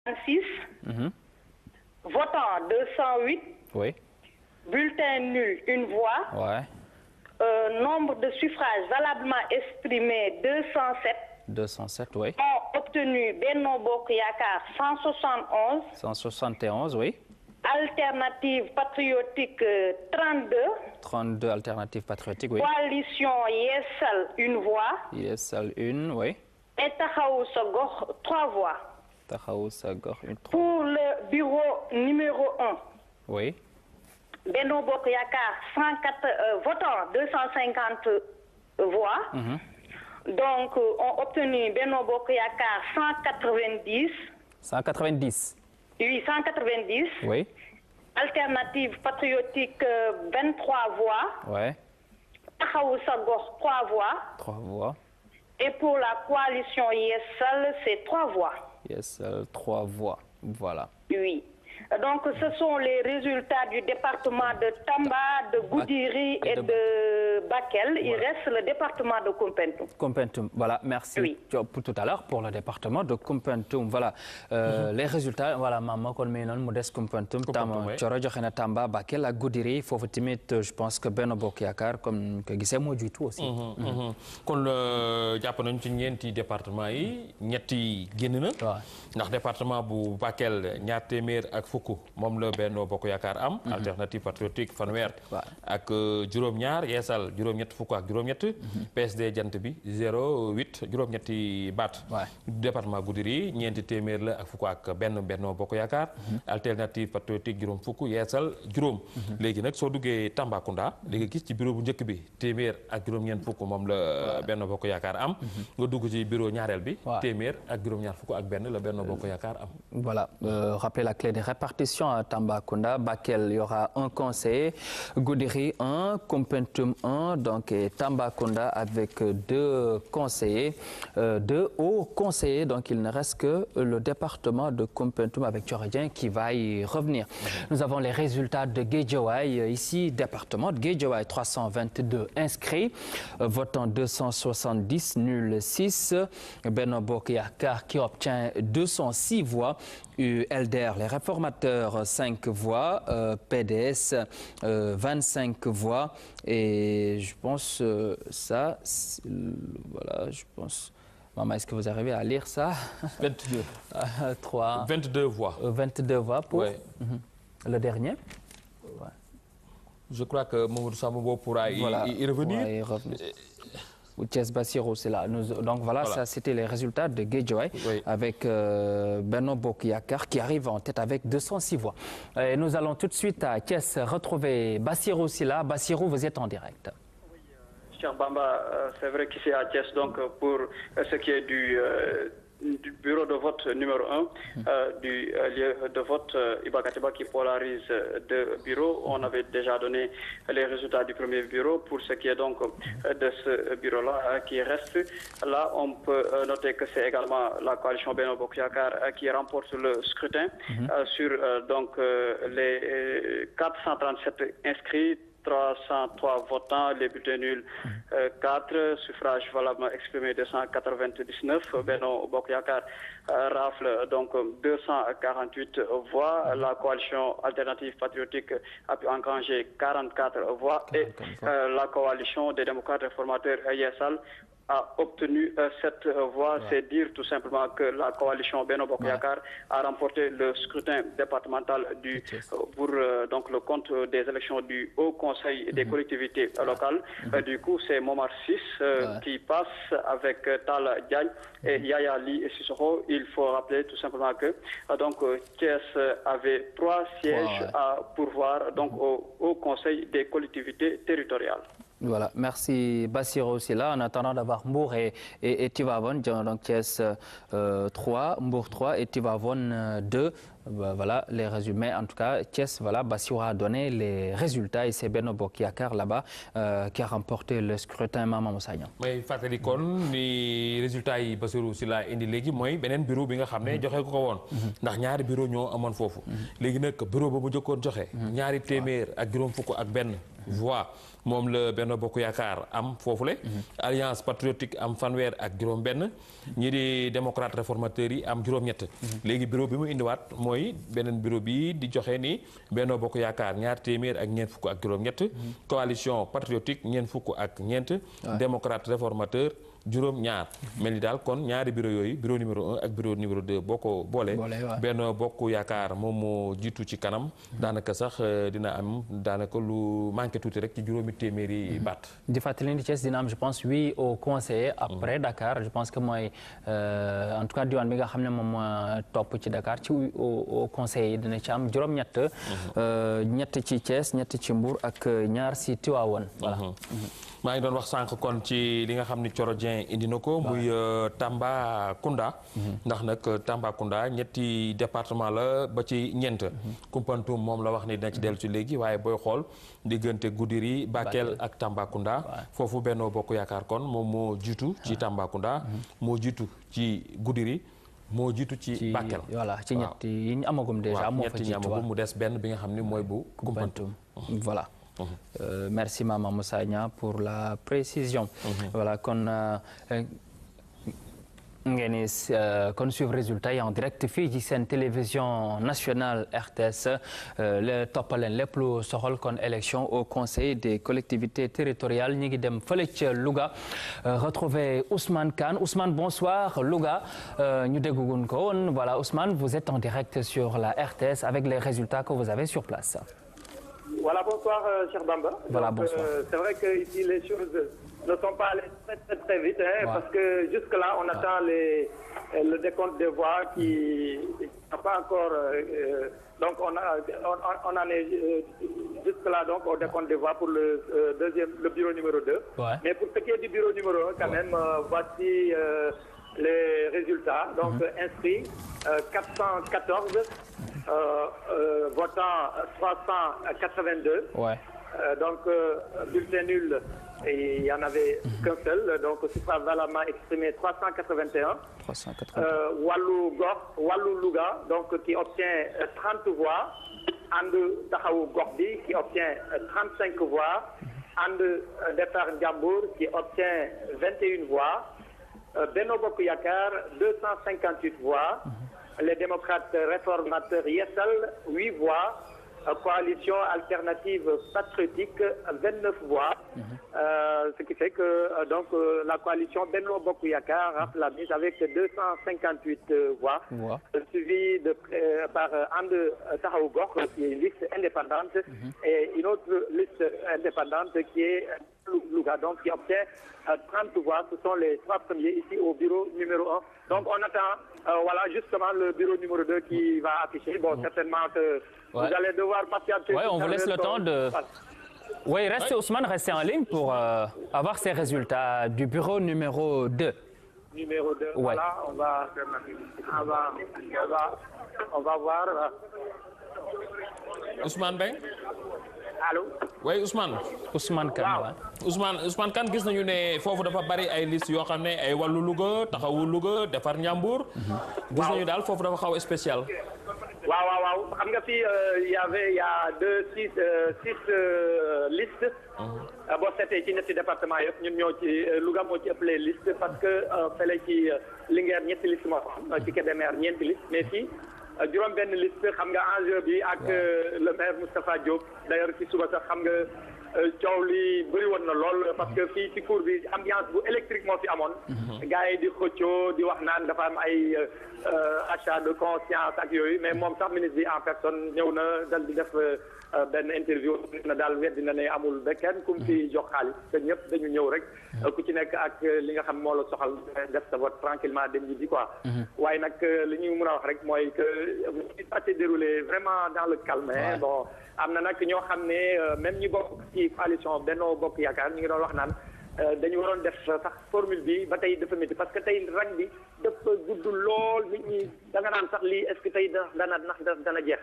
6. Votant 208. Oui. Bulletin nul, une voix. Ouais. Nombre de suffrages valablement exprimés 207. 207, oui. Ont obtenu Benno Bokk Yakaar 171. 171, oui. Alternative patriotique 32. 32 alternatives patriotiques, oui. Coalition Yeesal, une voix. Yeesal, une, oui. Et Taxawu Sa Gox, 3 voix. Taxawu Sa Gox, une, 3. Pour le bureau numéro 1. Oui. Benno Bokk Yakaar, votant 250 voix. Donc, ont obtenu Benno Bokk Yakaar 190. 190. Oui, 190. Oui. Alternative patriotique 23 voix. Oui. Taxawu Sa Gox, 3 voix. 3 voix. Et pour la coalition Yeesal, c'est 3 voix. Yeesal, 3 voix. Voilà. Oui. Donc, ce sont les résultats du département de Tamba, de Goudiri et de Bakel. Voilà. Il reste le département de Koumpentoum. Koumpentoum, voilà, merci. Oui. Pour tout à l'heure, pour le département de Koumpentoum. Voilà, les résultats, voilà, maman, kon mi non modeste Koumpentoum, Thioro joxe na Tamba, Bakel ak Goudiri, foofu tamit je pense que Benno Bokk Yakaar comme que gisee moo jiitu aussi. kon jàpp nañu ci ñeenti département yi ñetti génn na. waaw ndax département bu Bakel ñaar téeméer ak fukk moom la Benno Bokk Yakaar am. alternative patriotique fanweer. ak juróom-ñaar Yeesal juróom-ñett fukk ak juróom-ñett. PSD jant bi 0,8 juróom-ñetti baat. département Goudiri ñeenti téeméer la ak fukk ak benn Benno Bokk Yakaar. alternative patriotique juróom fukk Yeesal juróom. léegi nag soo duggee Tambacounda li nga gis ci bureau bu njëkk bi téeméer ak juróom-ñeent fukk moom la Benno Bokk Yakaar am. nga dugg ci bureau ñaareel bi. téeméer ak juróom-ñaar fukk ak benn la Benno Bokk Yakaar am. Voilà, rappelez la clé de répartition à Tambacounda. Bakel, il y aura un conseiller. Goudiri 1, Koumpentoum 1, donc et Tambacounda avec 2 conseillers, 2 hauts conseillers. Donc il ne reste que le département de Koumpentoum avec Thioro Dieng qui va y revenir. Nous avons les résultats de Guédiawaye. Ici, département de Guédiawaye, 322 inscrits, votant 270, nul 6. Benno Bokk Yakaar qui obtient 206 voix. LDR, les réformateurs, 5 voix, PDS, 25 voix, et je pense ça, voilà, je pense... Maman, est-ce que vous arrivez à lire ça? 22. 3. 22 voix. 22 voix pour le dernier. Ouais. Je crois que Mamadou Sambou pourra y revenir. Ouais, y revenir. Thiès Bassirou, c'est là. Donc voilà, ça c'était les résultats de Guédiawaye avec Benno Bokk Yakaar qui arrive en tête avec 206 voix. Et nous allons tout de suite à Thiès retrouver Bassirou Sylla. Bassirou, vous êtes en direct. Oui, cher Bamba, c'est vrai qu'ici à Thiès, donc pour ce qui est du bureau de vote numéro 1, du lieu de vote Iba Katiba qui polarise 2 bureaux. On avait déjà donné les résultats du premier bureau. Pour ce qui est donc de ce bureau-là qui reste, là on peut noter que c'est également la coalition Benno Bokk Yakaar qui remporte le scrutin sur donc les 437 inscrits. 303 votants, les bulletins nuls 4, suffrages valablement exprimés 299. Benno Bokk Yakaar rafle donc 248 voix. La coalition alternative patriotique a pu engranger 44 voix et la coalition des démocrates réformateurs Yeesal a obtenu 7 voix. C'est dire tout simplement que la coalition Benno Bokk Yakaar a remporté le scrutin départemental pour donc le compte des élections du Haut Conseil des collectivités locales. Du coup, c'est Momar 6 qui passe avec Talla Diagne et Yaya Ly Sissoko. Il faut rappeler tout simplement que donc Thiès avait 3 sièges à pourvoir donc au Haut Conseil des collectivités territoriales. Voilà, merci Bassirou Sylla. En attendant d'avoir Mbour et Tivaouane, donc Thiès 3, Mbour 3 et Tivaouane 2. Voilà les résumés. En tout cas, Thiès, voilà, Bassirou a donné les résultats et c'est Benno Bokk Yakaar là-bas qui a remporté le scrutin. Mama Moussa Niang. may fàttali kon ni résultats yi Bassirou Sylla indi léegi mooy beneen bureau bi nga xam ne joxe ko woon. ndax ñaari bureau ñoo amoon foofu. léegi nag bureau ba mu jëkkoon joxe. ñaari téeméer ak juróom fukk ak benn voix moom la Benno Bokk Yaakaar am foofule. Alliance patriotique am fanweer ak juróom-benn. ñii di démocrate réformateur yi am juróom-ñett. léegi bureau bi mu indiwaat mooy beneen bureau bi di joxe ni Benno Bokk Yaakaar ñaar téeméer ak ñeent fukk ak juróom-ñett. coalition patriotique ñeent fukk ak ñeent. démocrate réformateur. juróom ñaar mel ni daal kon ñaari bureau yooyu bureau numéro 1 ak bureau numéro 2 boo ko boolee Benno Bokk Yaakaar moom moo jiitu ci kanam daanaka sax dina am daanaka lu manqué tuuti rek ci juróomi téeméeri baat. di fàttali ni Thiès dina am je pense 8 au conseiller après Dakar je pense que mooy en tout cas diwaan bi nga xam ne moom moo topp ci Dakar ci au conseiller yi dina ci am juróom-ñett. ñett ci Thiès ñett ci Mbour ak ñaar si Tivaouane voilà. maa ngi doon wax sànq kon ci li nga xam ni Thioro Dieng indi na ko muy Tambacounda ndax nag Tambacounda ñetti département la ba ci ñeent Koumpentoum moom la wax ni dina ci dellu ci léegi waaye booy xool diggante Goudiri Bakel ak Tambacounda foofu Benno Bokk Yaakaar kon moom moo jiitu ci Tambacounda moo jiitu ci Goudiri moo jiitu ci Bakel voilà ci ñetti yi ñu amagum déjà moo fa jiitu mu des benn bi nga xam ni mooy bu Koumpentoum voilà. Merci Mama Moussa Niang pour la précision. Voilà kon ngeen kon suivre résultat yi en direct fii ci seen télévision nationale RTS le toppaleen lépp lu soxal kon élection au conseil des collectivités territoriales ñi ngi dem fële ca Louga retrouver Ousmane Kane Ousmane bonsoir Louga ñu déggugun ko woon voilà Ousmane vous êtes en direct sur la RTS avec les résultats que vous avez sur place. Voilà, bonsoir, cher Bamba. Voilà, donc, bonsoir. C'est vrai que ici les choses ne sont pas allées très vite, parce que jusque-là, on attend le décompte des voix qui n'a pas encore. Donc, on en est jusque-là donc au décompte des voix pour le bureau numéro 2. Ouais. Mais pour ce qui est du bureau numéro 1, quand même, voici les résultats. Donc, inscrits 414. Votant 382. Ouais. Donc, bulletin nul, il n'y en avait qu'un seul. Donc, suffrage valamment exprimé 381. Wallou Louga, donc, qui obtient 30 voix. And Tahaou Gordi, qui obtient 35 voix. And Defar Ndiambour, qui obtient 21 voix. Benno Bokk Yaakaar, 258 voix. Les démocrates réformateurs Yessal, 8 voix. Coalition alternative patriotique, 29 voix. Ce qui fait que donc la coalition Benno Bokk Yaakaar rafle la mise avec 258 voix. Suivi par And Tahaou Gor, qui est une liste indépendante, et une autre liste indépendante qui est Louga, donc qui obtient 30 voix. Ce sont les 3 premiers ici au bureau numéro 1. Donc on attend voilà justement le bureau numéro 2 qui va afficher. Bon, certainement que vous allez devoir patienter. Oui, on vous laisse le temps de... Oui, restez Ousmane, restez en ligne pour avoir ces résultats du bureau numéro 2. Numéro 2, voilà, on va voir. Ousmane Beng. Allô. Oui, Ousmane. Ousmane Kane. Ousmane Kane gis nañu ne foofu dafa bari ay liste yoo xam ne ay wàllu Louga taxawu Louga defar Ndiambour. Gis nañu daal foofu dafa xaw spécial. waaw xam nga fii il y a six listes. boo seetee ci ñetti département yëpp ñun ñoo ci Louga moo ci ëpp les listes parce que fële ci Linguère ñetti liste moo am ci Kébémer ñeenti liste mais fii juróom benn liste xam nga enjeu bi ak le maire Moustapha Diop d'ailleurs ci suba sax xam nga coow li bëri woon na lool parce que fii ci cour bi ambiance bu électrique moo fi amoon. gars yi di xëccoo di wax naan dafa am ay achat de conscience ak yooyu mais moom sax ministre bi en personne ñëw na dal di def benn interview na daal weddi na ne amul ba kenn kum fi jox xaalis te ñëpp dañu ñëw rek ku ci nekk ak li nga xam moo la soxal def sa vote tranquillement dem ñi di quoi. waaye nag li ñu mën a wax rek mooy que ça s'est déroulé vraiment dans le calme. Bon am na nag ñoo xam ne même ñi bokk ci coalition Benno Bokk Yaakaar ñu ngi doon wax naan dañu waroon def sax formule bi ba tey dafa métti parce que tey rang bi dafa gudd lool nit ñi da nga naan sax lii est-ce que tey dana jeex.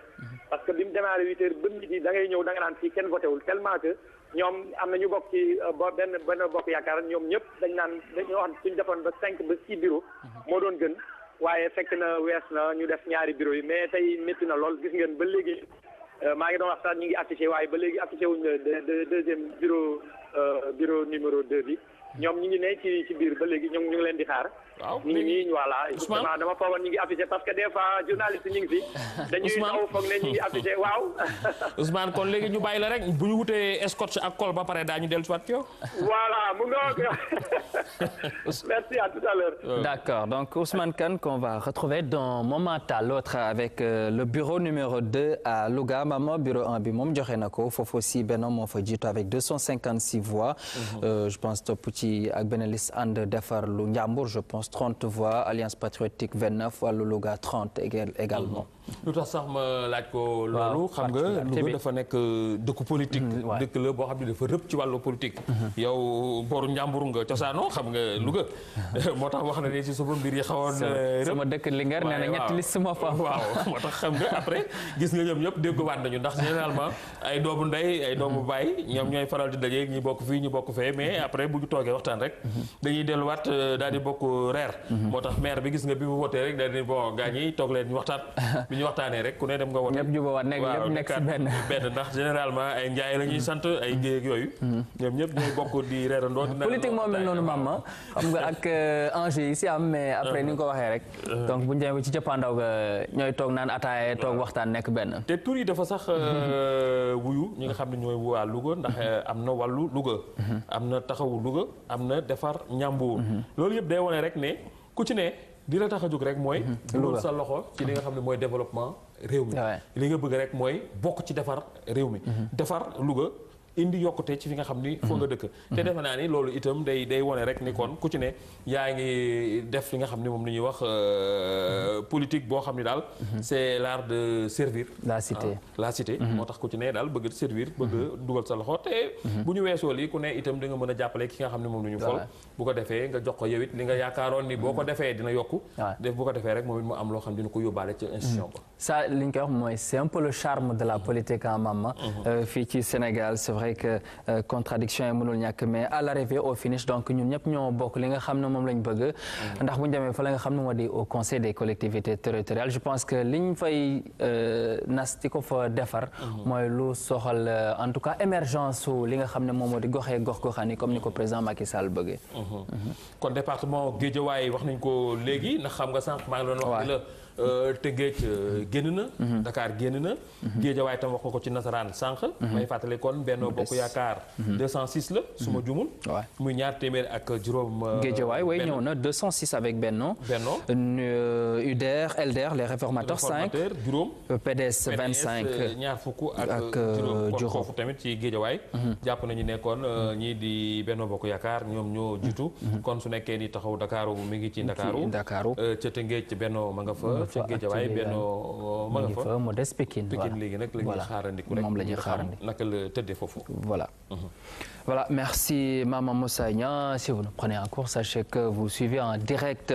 parce que bi mu démarré 8 heures ba midi da ngay ñëw da nga naan fii kenn voté wul tellement que ñoom am na ñu bokk ci benn bokk yaakaar ñoom ñëpp dañ naan dañu wax suñu defoon ba 5 ba 6 bureau moo doon gën waaye fekk na wees na ñu def ñaari bureau yi mais tey métti na lool gis ngeen ba léegi maa ngi doon wax sax ñu ngi affiché waaye ba léegi affiché wuñ deuxième bureau numéro 2 bi ñoom ñu ngi ne ci biir ba léegi ñu ngi leen di xaar. waaw ñu ngi nii voilà dama foogoon ñu ngi affiché parce que des fois journaliste ñu ngi fi. dañuy taw foog ne ñu ngi affiché waaw. Ousmane kon léegi ñu bàyyi la rek bu ñu wutee scotch ak col ba pare daañu dellu si waat yow. voilà mu ngoog. merci à tout à l'heure. D'accord, donc Ousmane Kane qu'on va retrouver d'un moment à l'autre avec le bureau numéro 2 à Louga. Maman bureau 1 bi moom joxe na ko foofu aussi Benno moo fa jiitu avec 256 voix. Je pense topp ci ak benn liste ànd defar lu Njàmbur je pense 30 voix Alliance Patriotique 29 wàllu Louga 30 également. lu tax sax ma laaj ko loolu xam nga Louga dafa nekk dëkku politique dëkk la boo xam ne dafa rëpp ci wàllu politique yow booru Njàmbur nga cosaanoo xam nga Louga moo tax wax na ne ci suba mbir yi xawoon sama dëkk Linguère nee na ñetti liste moo fa waaw moo tax xam nga après gis nga ñoom ñëpp déggowaat nañu ndax généralement ay doomu ndey ay doomu baay ñoom ñooy faral di daje ñi bokk fii ñu bokk fee mais après bu ñu toogee waxtaan rek dañuy delluwaat daal di bokk reer moo tax maire bi gis nga bi mu wootee rek daal di bon gaa ñi toog leen ñu waxtaan bi ñu waxtaanee rek ku ne dem nga wote ñëpp jubawaat nekk lépp nekk si benn ndax généralement ay njaay la ñuy sant ay géeg yooyu ñoom ñëpp ñooy bokk di reerandoo politique moo mel noonu maam xam nga ak enjeu yi si am mais après ni nga ko waxee rek donc bu ñu demee ci jëppandaw ga ñooy toog naan ataaye toog waxtaan nekk benn te tur yi dafa sax wuyu ñi nga xam ne ñooy waa Louga ndax am na wàllu Louga am na taxawu Louga am na defar Njàmbur loolu yëpp day wane rek ne ku ci ne di la tax a jóg rek mooy dugal sa loxo ci li nga xam ne mooy développement réew mi li nga bëgg rek mooy bokk ci defar réew mi defar Louga indi yokkute ci fi nga xam ni foo nga dëkk te defe naa ni loolu itam day wone rek ni kon ku ci ne yaa ngi def li nga xam ni moom la ñuy wax politique boo xam ni daal c'est l'art de servir la cité moo tax ku ci ne daal bëgg servir bëgg dugal sa loxo te bu ñu weesoo lii ku ne itam da nga mën a jàppale ki nga xam ne moom la ñu fol bu ko defee nga jox ko yow it li nga yaakaaroon ni boo ko defee dina yokku def bu ko defee rek moom it mu am loo xam dina ko yóbbaale ci institution ba ça li ñu koy wax mooy c'est un peu le charme de la politique en maman fii ci Sénégal c'est vrai que contradiction yi mënul ñàkk mais à l'arrivée au finish donc ñun ñëpp ñoo bokk li nga xam ne moom lañ bëgg ndax bu ñu demee fa la nga xam ne moo di au conseil des collectivités territoriales je pense que liñ fay nas di ko fa defar mooy lu soxal en tout cas émergence su li nga xam ne moom moo di gox-goxaan yi comme ni ko président Macky Sall bëggee kon département Guédiawaye wax nañ ko léegi ndax xam nga sànq maa ngi doon wax la Tëngéej génn na Dakar génn na Guédiawaye tam wax ko ci nasaraan sànq may fàttali kon Benno Bokk Yaakaar 206 la su ma jumul muy ñaar téeméer ak juróom Guédiawaye way ñëw na 206 avec Benno UDR LDR les réformateurs 5 juróom PDS 25 ñaar fukk ak juróom foofu tamit ci Guédiawaye jàpp nañu nekkoon ñii di Benno Bokk Yaakaar ñoom ñoo jiitu kon su nekkee ni taxaw Dakaaru mi ngi ci Ndakaaru ca Tëngéej Benno ma nga fa ca Guédiawaye Benno ma nga fa mu des Pikine léegi nag la ñuy xaarandiku rek moom la ñuy xaarandi naka la tëddee foofu voilà merci Maman Moussa Niang si vous nous prenez en cours sachez que vous suivez en direct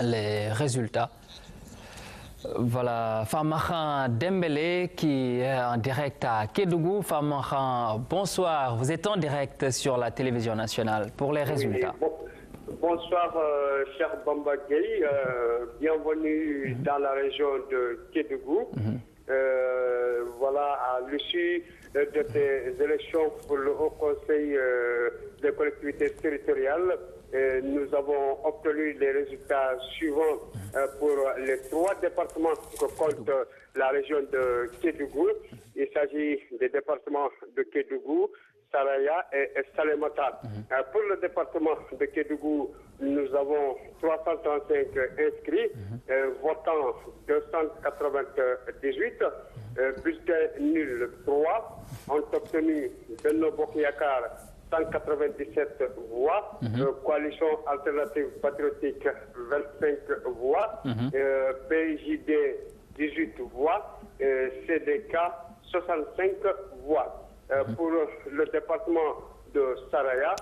les résultats voilà Famara Dembélé qui est en direct à Kédougou Famara bonsoir vous êtes en direct sur la télévision nationale pour les résultats. Bonsoir, cher Bamba Gueye. Bienvenue dans la région de Kédougou. Voilà, à l'issue de ces élections pour le Haut Conseil des collectivités territoriales, nous avons obtenu les résultats suivants pour les 3 départements que compte la région de Kédougou. Il s'agit des départements de Kédougou, Saraya et Salémata. Pour le département de Kédougou, nous avons 335 inscrits, votant 298, bulletin nul 3, ont obtenu Benno Bokk Yaakaar 197 voix, coalition alternative patriotique 25 voix, PJD 18 voix, CDK 65 voix. Pour le département de Saraya,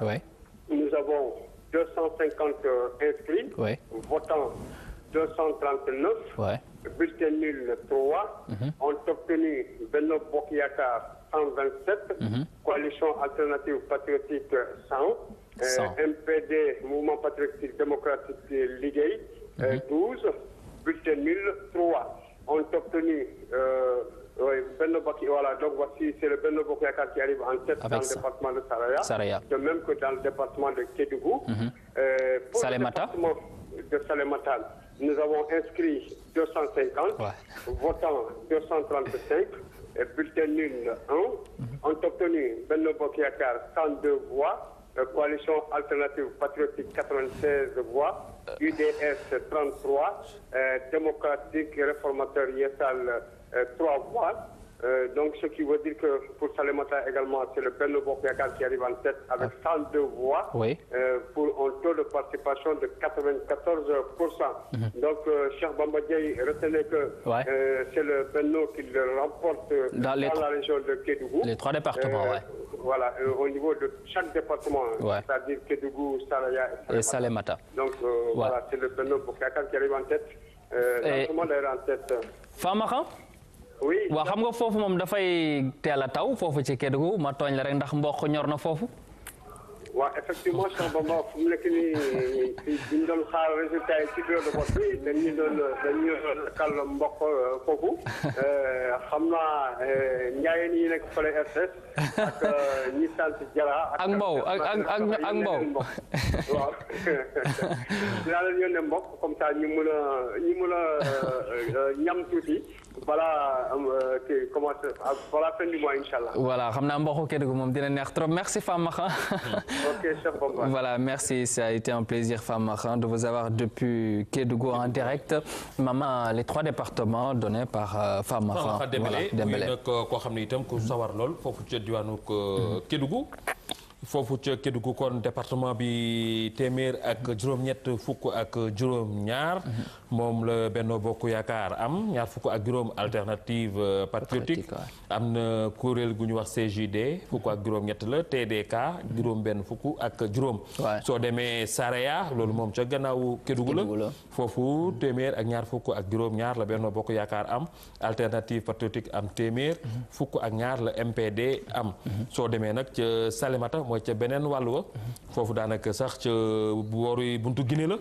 nous avons 250 inscrits, votant 239, bulletin nul 3, ont obtenu Benno Bokk Yaakaar 127, coalition alternative patriotique 100, MPD, Mouvement patriotique démocratique Liggéey 12, bulletin nul 3, ont obtenu Benno Bokk, voilà, donc voici, c'est le Benno Bokk Yakaar qui arrive en tête dans le département de Saraya. De même que dans le département de Kédougou. Pour Salémata. le département de Salémata, nous avons inscrit 250, votants 235, bulletin nul 1. On a obtenu Benno Bokk Yakaar 102 voix, coalition alternative patriotique 96 voix, UDS 33, démocratique réformateur Yessal 3 voix. Donc ce qui veut dire que pour Salémata également, c'est le Benno Bokk Yakaar qui arrive en tête avec 102 voix pour un taux de participation de 94%. Donc Cheikh Bamba Dièye, retenez que c'est le Benno qui le remporte dans la région de Kédougou. Les 3 départements, Voilà, au niveau de chaque département, c'est-à-dire Kédougou, Saraya et Salémata. Donc voilà, c'est le Benno Bokk Yakaar qui arrive en tête. Tout le monde est en tête. Famara? Oui. Waaw xam nga foofu moom dafay teel a taw foofu ci Kédougou ma tooñ la rek ndax mboq ñor na foofu. waaw effectivement Cheikh Bamba fu mu nekk nii ñu doon xaar résultat yi ci bureau de vote bi dañu doon kàll mboq foofu xam naa njaayeen yi nekk fële RTS ak ñi sant Jara. ak Mbow ak Mbow. waaw dinaa leen yónnee mboq comme ça ñu mun a ñam tuuti. Voilà, voilà fin du mois, Inch'Allah. Voilà, xam naa mboqu Kédougou moom dina neex trop. Merci Famara. Ok, cher Bamba. Voilà, merci. Ça a été un plaisir Famara de vous avoir depuis Kédougou en direct. Maman, les 3 départements donnés par Famara. Dembélé. Dembélé. Muy nag koo xam ne itam ku sawar lool foofu ca diwaanu Kédougou. foofu ca Kédougou kon département bi téeméer ak juróom-ñett fukk ak juróom-ñaar moom la Benno Bokk Yaakaar am ñaar fukk ak juróom alternative patriotique am na kuréel gu ñu wax CJD fukk ak juróom-ñett la TDK juróom-benn fukk ak juróom. soo demee Saraya loolu moom ca gannaaw Kédougou la foofu téeméer ak ñaar fukk ak juróom-ñaar la Benno Bokk Yaakaar am alternative patriotique am téeméer fukk ak ñaar la MPD am. soo demee nag ca Salémata mooy ca beneen wàllu wa foofu daanaka sax ca booru buntu Guinée la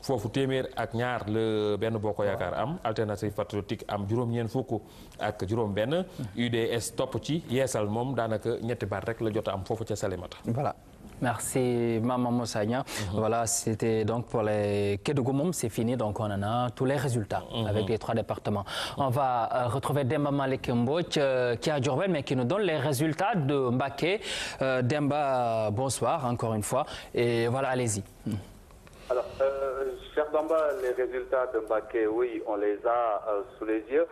foofu téeméer ak ñaar la Benno Bokk Yaakaar am alternative patriotique am juróom-ñeent fukk ak juróom-benn UDS topp ci yeesal moom daanaka ñetti baat rek la jot a am foofu ca Salémata. Voilà. Merci Maman Mossagna. Voilà, c'était donc pour les Kédougou, c'est fini, donc on en a tous les résultats avec les 3 départements. On va retrouver Demba Malick Mbodj qui est à Diourbel mais qui nous donne les résultats de Mbacké. Demba, bonsoir encore une fois et voilà, allez-y. Alors, cher Bamba, les résultats de Mbacké, oui, on les a sous les yeux.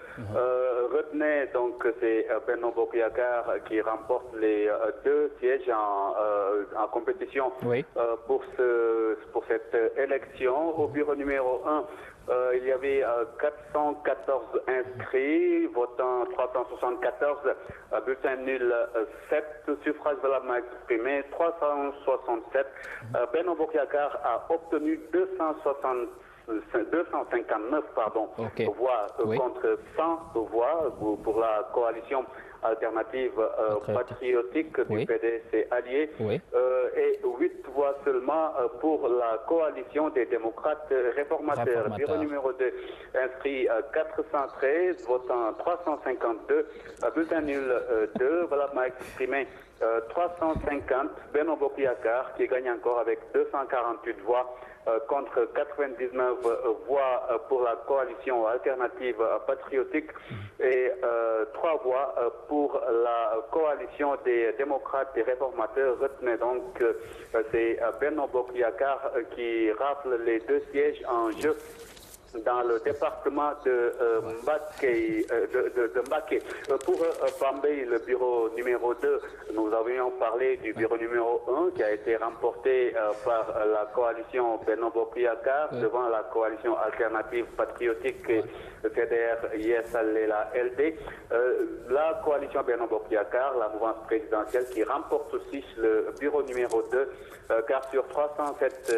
Retenez donc que c'est Benno Bokk Yaakaar qui remporte les 2 sièges en compétition pour cette élection. Au bureau numéro 1, il y avait 414 inscrits, votant 374, bulletin nul 7, suffrage valablement exprimé 367. Benno Bokk Yaakaar a obtenu 259 voix contre 100 voix pour la coalition alternative patriotique du PDS et alliés et 8 voix seulement pour la coalition des démocrates réformateurs. Bureau numéro 2 inscrit 413, votant 352, bulletin nul 2, valablement exprimé 350. Benno Bokk Yaakaar qui gagne encore avec 248 voix contre 99 voix pour la coalition alternative patriotique et 3 voix pour la coalition des démocrates et réformateurs. Retenez donc que c'est Benno Bokk Yaakaar qui rafle les 2 sièges en jeu dans le département de Mbacké. Pour Bambey, le bureau numéro 2, nous avions parlé du bureau numéro 1 qui a été remporté par la coalition Benno Bokk Yaakaar devant la coalition alternative patriotique CDR, Yessal et la LD. La coalition Benno Bokk Yaakaar, la mouvance présidentielle qui remporte aussi le bureau numéro 2 car sur 307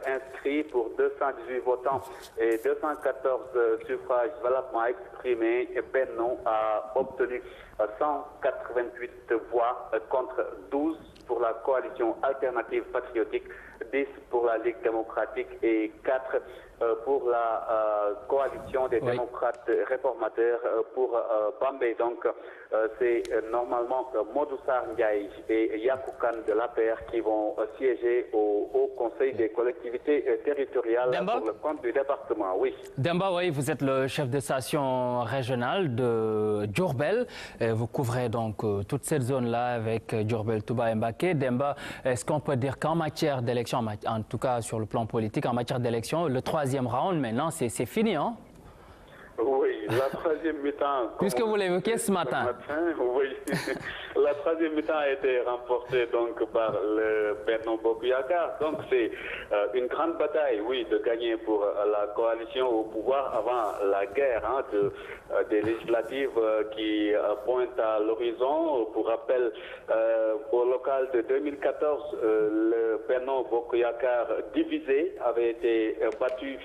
inscrits pour 218 votants et 214 suffrages valablement exprimés, Benno a obtenu 188 voix contre 12 pour la coalition alternative patriotique. 10 pour la Ligue démocratique et 4 pour la coalition des démocrates réformateurs pour Bambey. Donc, c'est normalement Modoussar Ndiaye et Yakou Kane de l'APR qui vont siéger au Conseil des collectivités territoriales pour le compte du département. Oui. Demba, oui, vous êtes le chef de station régionale de Diourbel. Vous couvrez donc toute cette zone-là avec Diourbel, Touba et Mbacké. Demba, est-ce qu'on peut dire qu'en matière d'élection, en tout cas sur le plan politique, en matière d'élection, le troisième round, maintenant, c'est fini, hein? Oui, la troisième mi-temps... Puisque vous l'évoquez ce matin. Oui, la troisième mi-temps a été remportée donc par le Benno Bokk Yakaar. Donc c'est une grande bataille, oui, de gagner pour la coalition au pouvoir avant la guerre des législatives qui pointent à l'horizon. Pour rappel, au local de 2014, le Benno Bokk Yakaar divisé avait été battu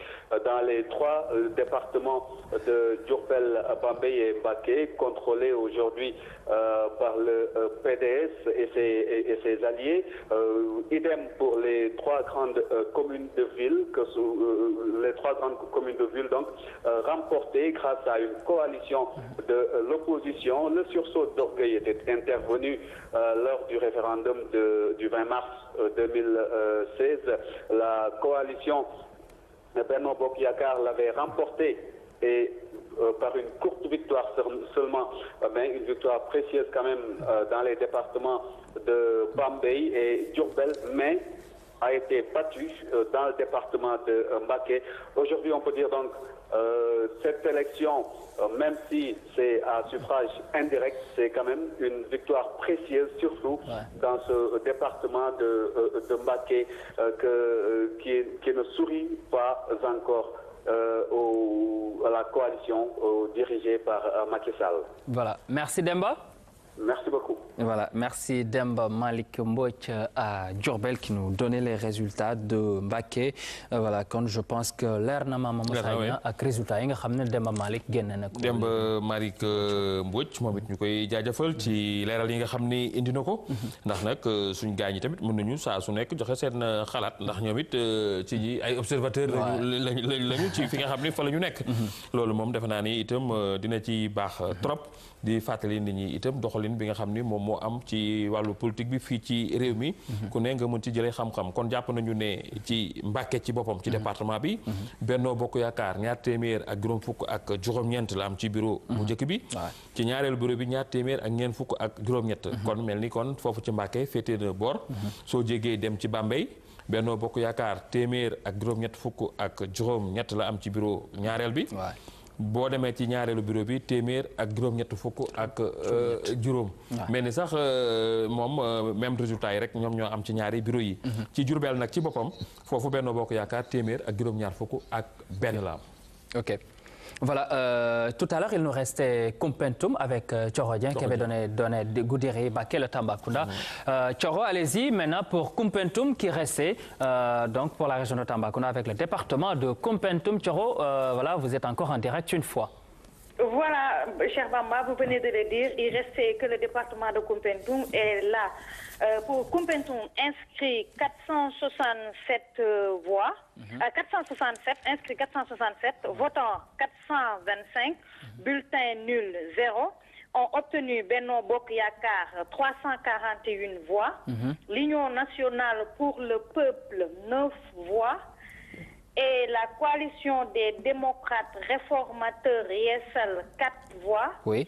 dans les 3 départements de Diourbel, Bambey et Mbacké, contrôlé aujourd'hui par le PDS et ses alliés. Idem pour les 3 grandes communes de ville, les 3 grandes communes de ville donc remportées grâce à une coalition de l'opposition. Le sursaut d'orgueil était intervenu lors du référendum du 20 mars 2016. La coalition Benno Bokk Yakaar l'avait remporté et par une courte victoire seulement, mais une victoire précieuse quand même dans les départements de Bambey et Diourbel, mais a été battue dans le département de Mbacké. Aujourd'hui, on peut dire donc cette élection, même si c'est à suffrage indirect, c'est quand même une victoire précieuse, surtout dans ce département de Mbacké qui ne sourit pas encore à la coalition dirigée par Macky Sall. Voilà. Merci Demba. Merci beaucoup. Voilà, merci Demba Malick Mbodj à Diourbel qui nous donnait les résultats de Mbacké. Voilà, kon je pense que leer na ma Moussa ak résultats yi nga xam ne Demba Malick génne na ko. Demba Malick Mbodj moom it ñu koy jaajëfal ci leeral yi nga xam ni indi na ko. ndax nag suñu gaañ yi tamit mën nañu saa su nekk joxe seen xalaat ndax ñoom it ci ay observateurs lañu ci fi nga xam ni fa la ñu nekk. loolu moom defe naa ni itam dina ci baax trop di fàttali nit ñi itam doxalin bi nga xam ni moom moo am ci wàllu politique bi fii ci réew mi. ku ne nga mën ci jëlee xam-xam kon jàpp nañu ne ci Mbacké ci boppam ci département bi. Benno Bokk Yakaar 250 la am ci bureau bu njëkk bi. ci ñaareelu bureau bi 250 kon mel ni kon foofu ci Mbacké féetee na boor. soo jégee dem ci Bambey Benno Bokk Yakaar 250 la am ci bureau ñaareel bi. boo demee ci ñaareelu bureau bi 250 mel ni sax moom même résultat yi rek ñoom ñoo am ci ñaari bureau yi. ci Diourbel nag ci boppam foofu Benno Bokk Yakaar 251 la am. Ok. Voilà, tout à l'heure, il nous restait Koumpentoum avec Thioro Dieng qui avait donné Goudiri, Mbacké, le Tambacounda. Thioro, allez-y maintenant pour Koumpentoum qui restait donc pour la région de Tambacounda avec le département de Koumpentoum. Thioro, voilà, vous êtes encore en direct une fois. Voilà, cher Bamba, vous venez de le dire, il restait que le département de Koumpentoum est là. Pour Koumpentoum, inscrit 467 voix, 467, inscrit 467, votant 425, bulletin nul 0, ont obtenu Benno Bokk Yakaar 341 voix, l'Union nationale pour le peuple 9 voix, et la coalition des démocrates réformateurs Yessal 4 voix. Oui.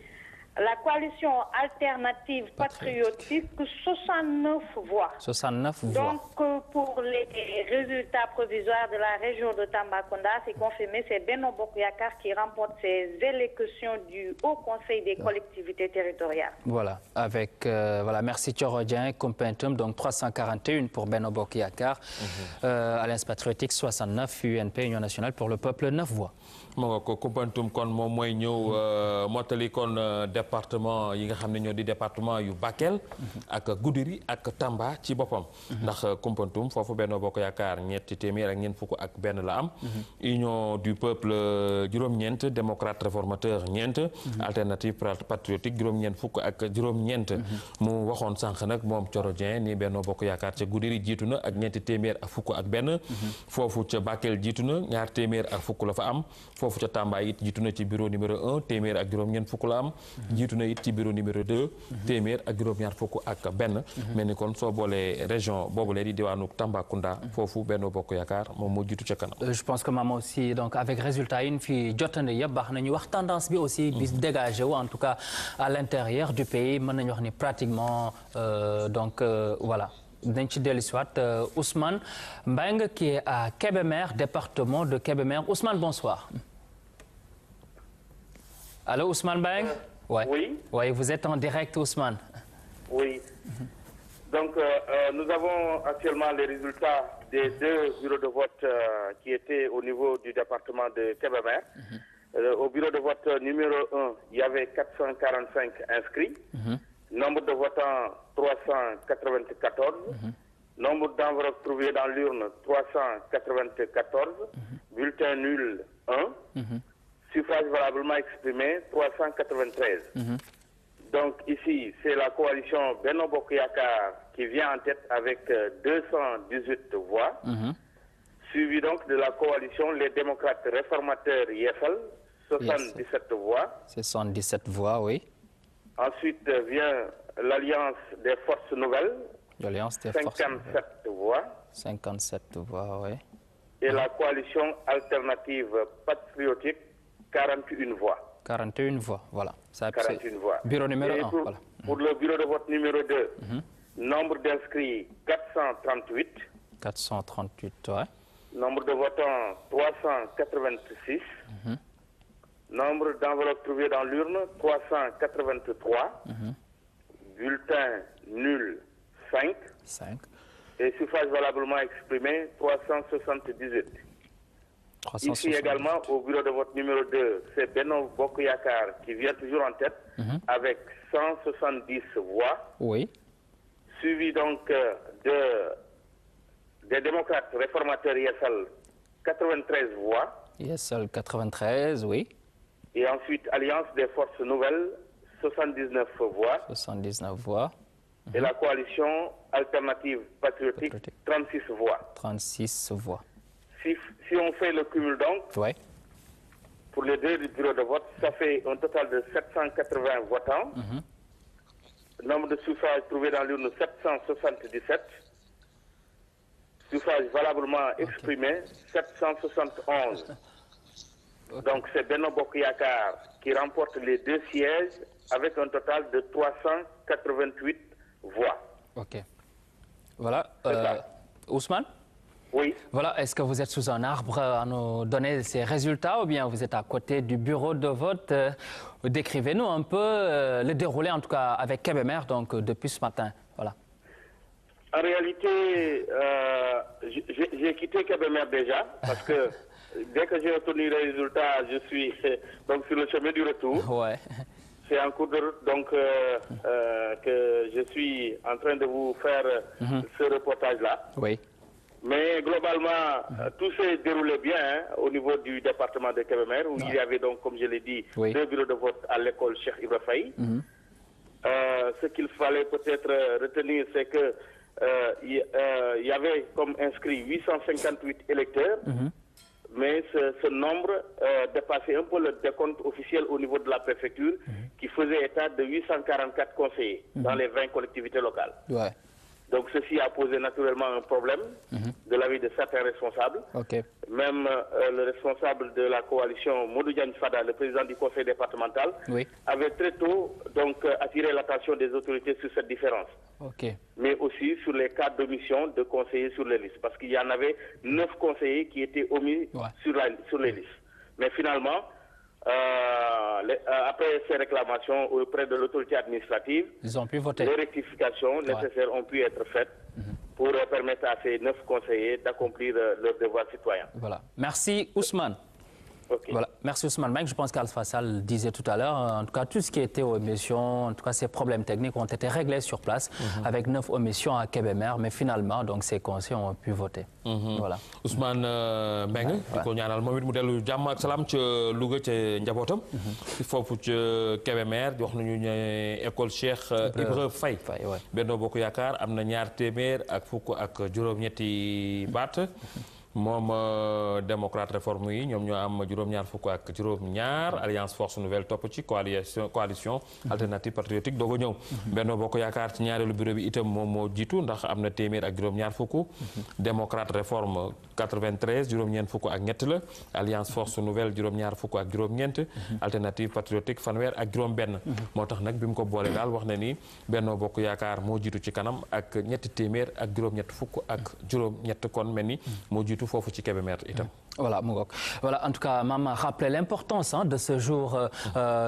La coalition alternative patriotique 69 voix. 69 voix. Donc pour les résultats provisoires de la région de Tambacounda, c'est confirmé, c'est Benno Bokk Yakaar qui remporte ces élections du Haut Conseil des collectivités territoriales. Voilà, avec voilà, merci Thioro Dieng, Koumpentoum, donc 341 pour Benno Bokk Yakaar, Alliance patriotique 69, UNP, Union nationale pour le peuple 9 voix. moo ko Koumpentoum kon moom mooy ñëw mottali kon département yi nga xam ne ñoo di département yu Bakel ak Goudiri ak Tamba ci boppam ndax Koumpentoum foofu Benno Bokk Yaakaar ñetti téeméer ak ñeent fukk ak benn la am Union du Peuple juróom-ñeent démocrate réformateur ñeent alternative patriotique juróom-ñeent fukk ak juróom-ñeent mu waxoon sànq nag moom Thioro Dieng ni Benno Bokk Yaakaar ca Goudiri jiitu na ak ñeenti téeméer ak fukk ak benn foofu ca Bakel jiitu na ñaar téeméer ak fukk la fa am foofu ca Tamba it jiitu na ci bureau numéro 1 téeméer ak juróom-ñeent fukk la am jiitu na it ci bureau numéro 2 téeméer ak juróom-ñaar fukk ak benn mel ni kon soo boolee région boobu lee di diwaanu Tambacounda foofu Benno Bokk Yaakaar moom moo jiitu ca kanam. Je pense que maman aussi donc avec résultat yi fi jotande yëpp baax nañu wax tendance bi aussi bi dégagé wu en tout cas à l'intérieur du pays mën nañu wax ni pratiquement donc voilà. dañ ci dellu si waat Ousmane Mbengue qui est à Kébémer département de Kébémer Ousmane bonsoir. Allô Ousmane Mbengue. Ouais. Oui. Oui, vous êtes en direct Ousmane. Oui. Donc nous avons actuellement les résultats des deux bureaux de vote qui étaient au niveau du département de Kébémer. Au bureau de vote numéro 1, il y avait 445 inscrits. Nombre de votants 394. Nombre d'enveloppes trouvées dans l'urne 394. Bulletin nul 1. Suffrage valablement exprimé 393. Donc ici, c'est la coalition Benno Bokk Yaakaar qui vient en tête avec 218 voix. Suivi donc de la coalition Les Démocrates Réformateurs Yeesal, 77 voix. 77 voix, oui. Ensuite vient l'Alliance des Forces Nouvelles, 57 voix. 57 voix, oui. Et la coalition alternative patriotique, 41 voix. 41 voix, voilà. Ça, 41 voix. Bureau numéro 1, voilà. Pour le bureau de vote numéro 2, nombre d'inscrits 438. 438, ouais. Nombre de votants 386. Nombre d'enveloppes trouvées dans l'urne 383. Bulletin nul 5. 5. Et suffrage valablement exprimé 378. Ici également au bureau de vote numéro 2, c'est Benno Bokk Yaakaar qui vient toujours en tête avec 170 voix. Oui. Suivi donc des démocrates réformateurs Yeesal, 93 voix. Yeesal 93, oui. Et ensuite Alliance des Forces Nouvelles, 79 voix. 79 voix. Et la coalition alternative patriotique, 36 voix. 36 voix. Si on fait le cumul donc, ouais. Pour les deux bureaux de vote, ça fait un total de 780 votants. Nombre de suffrages trouvés dans l'urne, 777. Suffrages valablement exprimés, 771. Donc c'est Benno Bokk Yaakaar qui remporte les deux sièges avec un total de 388 voix. Ok. Voilà. Ousmane? Oui. Voilà, est-ce que vous êtes sous un arbre à nous donner ces résultats ou bien vous êtes à côté du bureau de vote? Décrivez-nous un peu le déroulé, en tout cas avec Kébémer, donc depuis ce matin. Voilà. En réalité, j'ai quitté Kébémer déjà parce que dès que j'ai obtenu les résultats, je suis donc sur le chemin du retour. Ouais. C'est en cours de route donc que je suis en train de vous faire ce reportage-là. Oui. Mais globalement, tout s'est déroulé bien au niveau du département de Kébémer, où il y avait donc, comme je l'ai dit, deux bureaux de vote à l'école Cheikh Ibra Faye. Ce qu'il fallait peut-être retenir, c'est que il y avait comme inscrit 858 électeurs, mais ce nombre dépassait un peu le décompte officiel au niveau de la préfecture, qui faisait état de 844 conseillers dans les 20 collectivités locales. Ouais. Donc ceci a posé naturellement un problème de l'avis de certains responsables. Okay. Même le responsable de la coalition, Modou Diagne Fada, le président du conseil départemental, avait très tôt donc attiré l'attention des autorités sur cette différence. Okay. Mais aussi sur les cas d'omission de conseillers sur les listes. Parce qu'il y en avait 9 conseillers qui étaient omis sur les listes. Mais finalement, après ces réclamations auprès de l'autorité administrative, ils ont pu voter. Les rectifications nécessaires ont pu être faites pour permettre à ces 9 conseillers d'accomplir leurs devoirs citoyens. Voilà. Merci Ousmane. Okay. Voilà. Merci Ousmane Mbengue. Je pense qu'Alpha Sall disait tout à l'heure, en tout cas, tout ce qui était omission, en tout cas, ces problèmes techniques ont été réglés sur place avec 9 omissions à Kébémer, mais finalement, donc, ces conseils ont pu voter. Voilà. Ousmane Mbengue. di ko ñaanal moom it mu dellu jàmm ak salaam ca Louga ca njabootam. foofu ca Kébémer wax nañu ne école Cheikh Ibra Faye. Benno Bokk Yaakaar am na 200 ak fukk ak juróom-ñetti baat. moom démocrate réforme yi ñoom ñoo am juróom-ñaar fukk ak juróom-ñaar alliance force nouvelle topp ci coalition alternative patriotique doog a ñëw. Benno Bokk Yaakaar ci ñaareelu bureau bi itam moom moo jiitu ndax am na 100 ak juróom-ñaar fukk. démocrate réforme 93 juróom-ñeent fukk ak ñett la alliance force nouvelle juróom-ñaar fukk ak juróom-ñeent. alternative patriotique fanweer ak juróom-benn. moo tax nag bi mu ko boole daal wax na ni Benno Bokk Yaakaar moo jiitu ci kanam ak ñetti téeméer ak juróom-ñett fukk ak juróom-ñett kon mel ni moo jiitu foofu ci Kébémer itam. Voilà, Mougok. Voilà, en tout cas, Mama rappelait l'importance de ce jour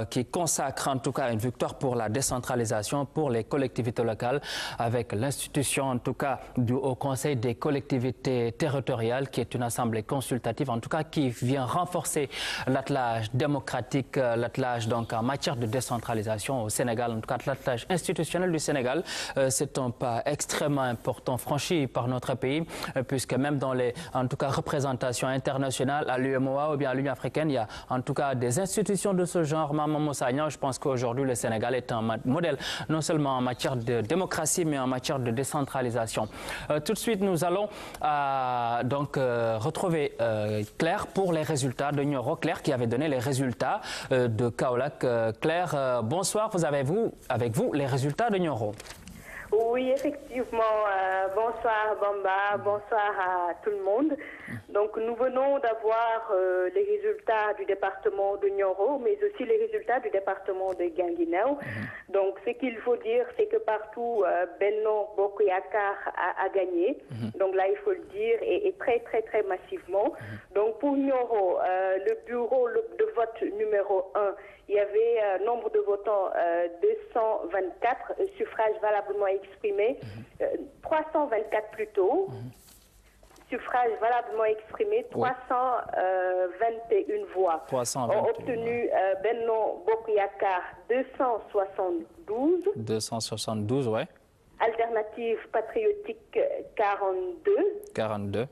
qui consacre en tout cas une victoire pour la décentralisation pour les collectivités locales avec l'institution en tout cas du Haut Conseil des collectivités territoriales qui est une assemblée consultative en tout cas qui vient renforcer l'attelage démocratique, l'attelage donc en matière de décentralisation au Sénégal, en tout cas l'attelage institutionnel du Sénégal. C'est un pas extrêmement important franchi par notre pays puisque même dans les en tout cas représentations internationales à l'UMOA ou bien à l'Union africaine, il y a en tout cas des institutions de ce genre. Maman Moussa Niang, je pense qu'aujourd'hui le Sénégal est un modèle non seulement en matière de démocratie mais en matière de décentralisation. Tout de suite nous allons donc retrouver Claire pour les résultats de Nioro. Claire qui avait donné les résultats de Kaolack. Claire, bonsoir, vous avez avec vous les résultats de Nioro. Oui, effectivement. Bonsoir Bamba, bonsoir à tout le monde. Donc nous venons d'avoir les résultats du département de Nioro, mais aussi les résultats du département de Guinguinéo. Donc ce qu'il faut dire, c'est que partout Benno Bokk Yaakaar a gagné. Donc là, il faut le dire, et très très très massivement. Donc pour Nioro, le bureau de vote numéro 1, il y avait nombre de votants 224, suffrages valablement exprimés, 324 plutôt, suffrages valablement exprimés, 321 voix. 321, ont obtenu Benno Bokk Yaakaar 272. 272, ouais. Alternative patriotique 42. 42.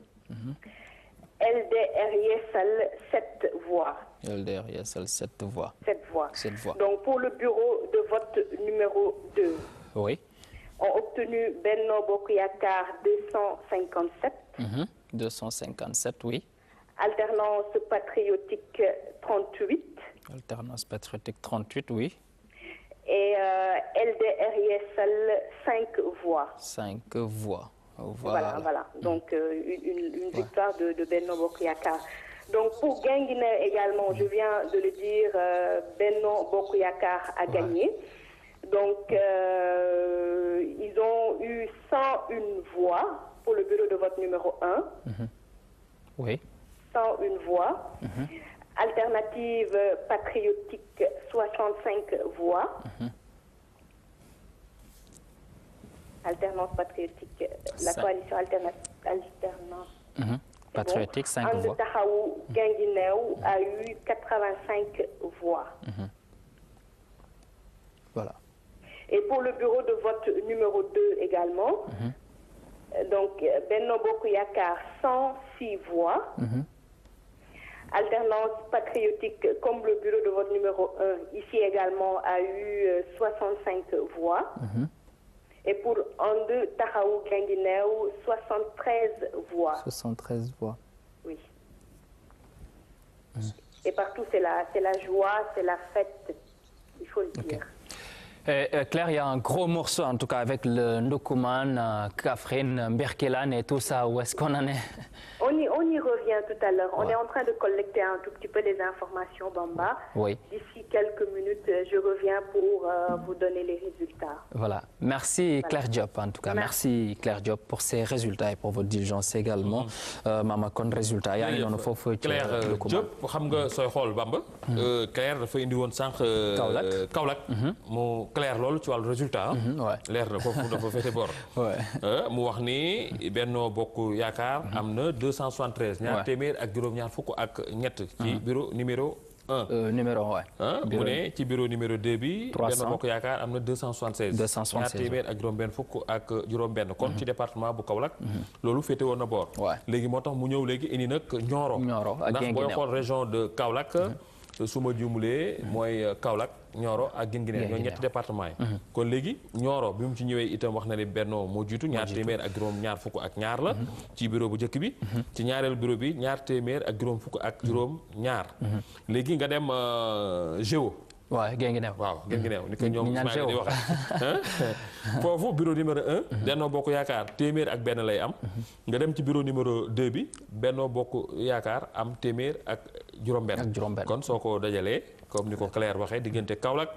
LDR-YESAL 7 voix. LDR-YESAL 7 voix. 7 voix. 7 voix. Donc pour le bureau de vote numéro 2. Oui. Ont obtenu Benno Bokk Yaakaar 257. 257, oui. Alternance patriotique 38. Alternance patriotique 38, oui. Et LDR-YESAL 5 voix. 5 voix. Voilà. Donc une victoire de Benno Bokk Yaakaar. Donc pour Guinguinéo également, je viens de le dire, Benno Bokk Yaakaar a gagné. Donc ils ont eu 101 voix pour le bureau de vote numéro 1. Oui. 101 voix. Alternative patriotique 65 voix. Alternance patriotique, la coalition alternance patriotique, 5 voix. And Taxawu Guinguinéo a eu 85 voix. Voilà. Et pour le bureau de vote numéro 2 également, donc Benno Bokk Yaakaar 106 voix. Alternance patriotique, comme le bureau de vote numéro 1, ici également a eu 65 voix. Et pour And Taxawu Guinguinéo, 73 voix. 73 voix. Oui. Et partout, c'est la joie, c'est la fête, il faut le dire. Claire, il y a un gros morceau, en tout cas, avec le Ndoukoumane, Kaffrine, Berkelane et tout ça. Où est-ce qu'on en est? On y revient tout à l'heure. On est en train de collecter un tout petit peu les informations, Bamba. Oui. D'ici quelques minutes, je reviens pour vous donner les résultats. Voilà. Merci Claire Diop, en tout cas. Merci Claire Diop pour ces résultats et pour votre diligence également. Mama kon résultat yaa ngi noonu foofu. Claire Diop xam nga sooy xool Bamba. Claire dafa indi woon sànq. Kaolack. mu Claire loolu ci wàllu résultat. leer na foofu dafa fete bor. mu wax ni Benno Bokk Yaakaar am na 273 ñaar téeméer ak juróom-ñaar fukk ak ñett ci bureau numéro 1. numéro 1 bu ne ci bureau numéro 2 bi. 300 Benno Bokk Yaakaar am na 276. 276 ñaar téeméer ak juróom-benn fukk ak juróom-benn. kon ci département bu Kaolack. loolu féete woon na boor. léegi moo tax mu ñëw léegi indi nag Nioro. ndax booy xool région de Kaolack. su ma juumulee mooy Kaolack Nioro ak Guinguinéo ñoo ñetti département yi. kon léegi Nioro bi mu ci ñëwee itam wax na ni Benno moo jiitu ñaar téeméer ak juróom-ñaar fukk ak ñaar la. ci bureau bu njëkk bi. ci ñaareelu bureau bi ñaar téeméer ak juróom fukk ak juróom-ñaar. léegi nga dem Géo. waaw Guinguinéo ni ko ñoom Ismaïla di waxee. foofu bureau numéro 1. Benno Bokk Yaakaar téeméer ak benn lay am. nga dem ci bureau numéro 2 bi Benno Bokk Yaakaar am téeméer ak juróom-benn. kon soo ko dajalee comme ni ko Claire waxee diggante Kaolack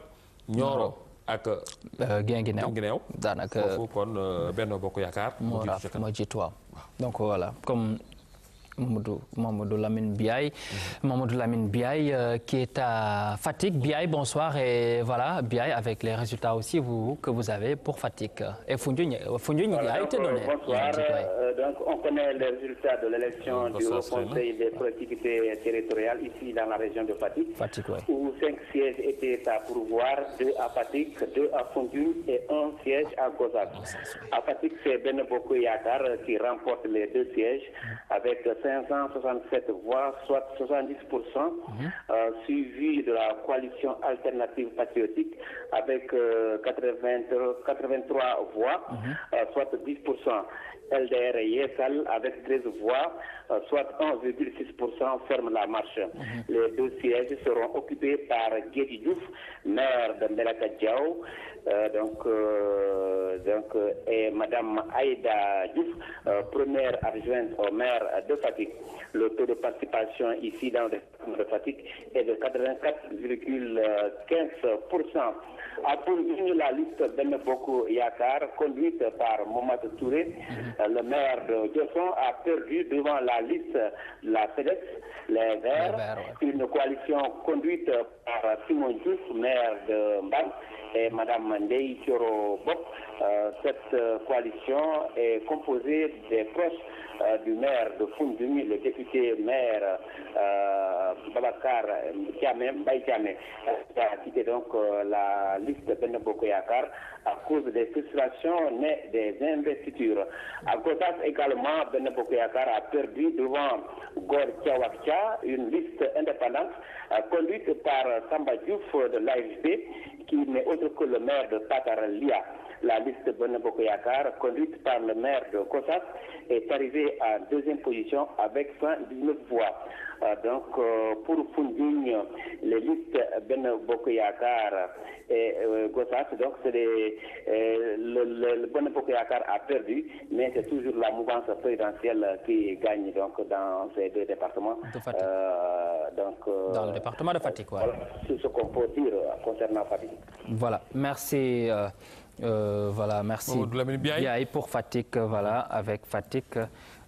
Nioro ak. Guinguinéo daanaka foofu kon Benno Bokk Yaakaar. moo jiitu waaw donc voilà comme. Mamadou Lamine Biaye. Mamadou Lamine Biaye qui est à Fatick. Biaye, bonsoir. Et voilà, Biaye, avec les résultats aussi que vous avez pour Fatick. Et Foundiougne a été donné. Bonsoir. Donc, on connaît les résultats de l'élection du Haut Conseil des collectivités territoriales ici dans la région de Fatick. Où 5 sièges étaient à pourvoir, 2 à Fatick, 2 à Foundiougne et 1 siège à Gossas. À Fatick, c'est Benno Bokk Yaakaar qui remporte les 2 sièges avec 567 voix, soit 70%, suivi de la coalition alternative patriotique avec 83 voix, soit 10%. LDR et Yessal avec 13 voix, soit 11,6% ferme la marche. Les 2 sièges seront occupés par Guédi Diouf, maire de Mbelaka Diaw, et Madame Aïda Diouf, première adjointe au maire de Fatick. Le taux de participation ici dans le département de Fatick est de 84,15%. À Foundiougne, la liste Benno Bokk Yaakaar, conduite par Mohamed Touré, le maire de Diossong, a perdu devant la liste de la CEDES, les Verts, une coalition conduite par Simon Diouf, maire de Mbam, et Madame Ndeye Thioro Bok. Cette coalition est composée des proches du maire de Foundiougne, le député maire Babacar Mbaye Diamé, qui a quitté donc la liste Benno Bokk Yaakaar à cause des frustrations nées des investitures. À Gossas également, Benno Bokk Yaakaar a perdu devant Gor Thiawaktia, une liste indépendante conduite par Samba Diouf de l'AFP, qui n'est autre que le maire de Patar Lia. La liste Benno Bokk Yaakaar, conduite par le maire de Gossas, est arrivée en 2e position avec 119 voix. Pour Foundiougne, les listes Benno Bokk Yaakaar et Gossas, donc c'est le Benno Bokk Yaakaar a perdu, mais c'est toujours la mouvance présidentielle qui gagne donc dans ces 2 départements. Dans le département de Fatick, voilà, c'est ce qu'on peut dire concernant Fatick. Voilà, merci. Merci Biaye pour Fatick, avec Fatick,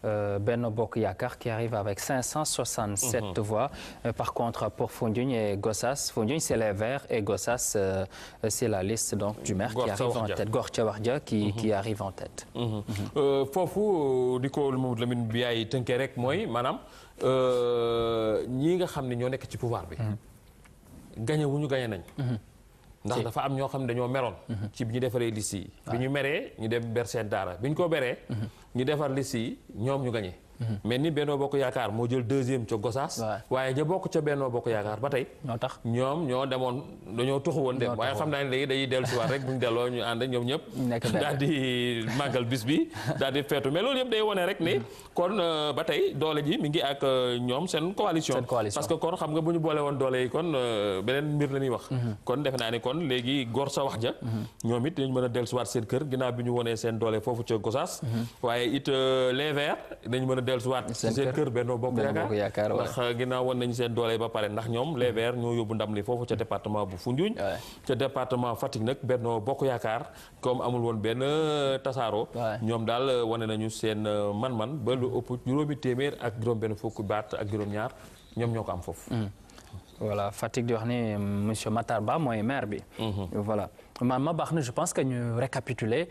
Benno Bokk Yaakaar qui arrive avec 567 voix. Par contre, pour Foundiougne et Gossas, Foundiougne c'est les Verts et Gossas c'est la liste donc du maire qui arrive en tête, Gor Thiawardia qui arrive en tête. Foofu di ko Lamine Biaye tënkee rek mooy maanaam ñi nga xam ne ñoo nekk ci pouvoir bi. gañe wu ñu gañe nañ. ndax dafa am ñoo xam ne dañoo meroon. ci bi ñu defaree liste yi. bi ñu meree ñu dem ber seen daara bi ñu ko beree. ñu defar liste yi ñoom ñu gañe. mais ni Benno Bokk Yaakaar moo jël 2e ca Gossas. waaye ña bokk ca Benno Bokk Yaakaar ba tey. ñoom ñoo demoon dañoo tuxu woon dem. waaye xam naa ne léegi dañuy dellusiwaat rek bu ñu delloo ñu ànd ñoom ñëpp. daal di màggal bis bi daal di feetu mais loolu yëpp day wone rek ne kon ba tey doole ji mi ngi ak ñoom seen coalition. parce que kon xam nga bu ñu boole woon doole yi kon beneen mbir la ñuy wax. kon defe naa ni kon léegi gor sa wax ja. ñoom it dañu mën a dellusiwaat seen kër ginnaaw bi ñu wonee seen doole foofu ca Gossas. waaye it les Verts dañu mën a dellusiwaat seen kër Benno Bokk Yaakaar ndax ginnaaw woon nañu seen doole ba pare ndax ñoom les Verts ñoo yóbbu ndam li foofu ca département bu Foundiougne. ca département Fatick nag Benno Bokk Yaakaar comme amul woon benn tasaaro. ñoom daal wane nañu seen man-man ba lu ëpp juróomi téeméer ak juróom-benn fukki baat ak juróom-ñaar ñoom ñoo ko am foofu. Voilà Fatick di wax ni monsieur Matar Ba mooy maire bi. voilà ma baax na je pense que ñu récapituler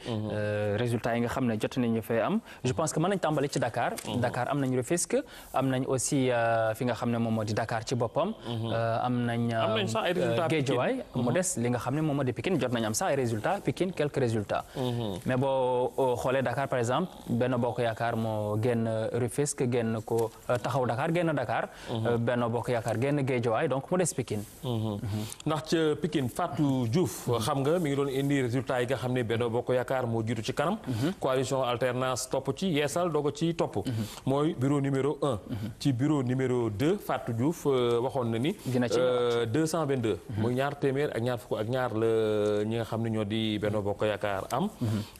résultats yi nga xam ne jot nañu fay am je pense que mën nañ tàmbali ci Dakar. Dakar am nañ Rufisque am nañ aussi fi nga xam ne moom moo di Dakar ci boppam. am nañ sax ay résultats Guédiawaye mu des li nga xam ne moom moo di Pikine jot nañ am sax ay résultats Pikine quelques résultats. mais boo xoolee Dakar par exemple Benno Bokk Yaakaar moo génn Rufisque génn ko taxaw Dakar génn Dakar. Benno Bokk Yaakaar génn Guédiawaye donc mu des Pikine. ndax ca Pikine Fatou Diouf xam nga mi ngi doon indi résultats yi nga xam ne Benno Bokk Yaakaar moo jiitu ci kanam. coalition alternance topp ci yeesal doog ci topp. mooy bureau numéro 1. ci bureau numéro 2 Fatou Diouf waxoon na ni. 222. muy ñaar téeméer ak ñaar fukk ak ñaar la ñi nga xam ne ñoo di Benno Bokk Yaakaar am.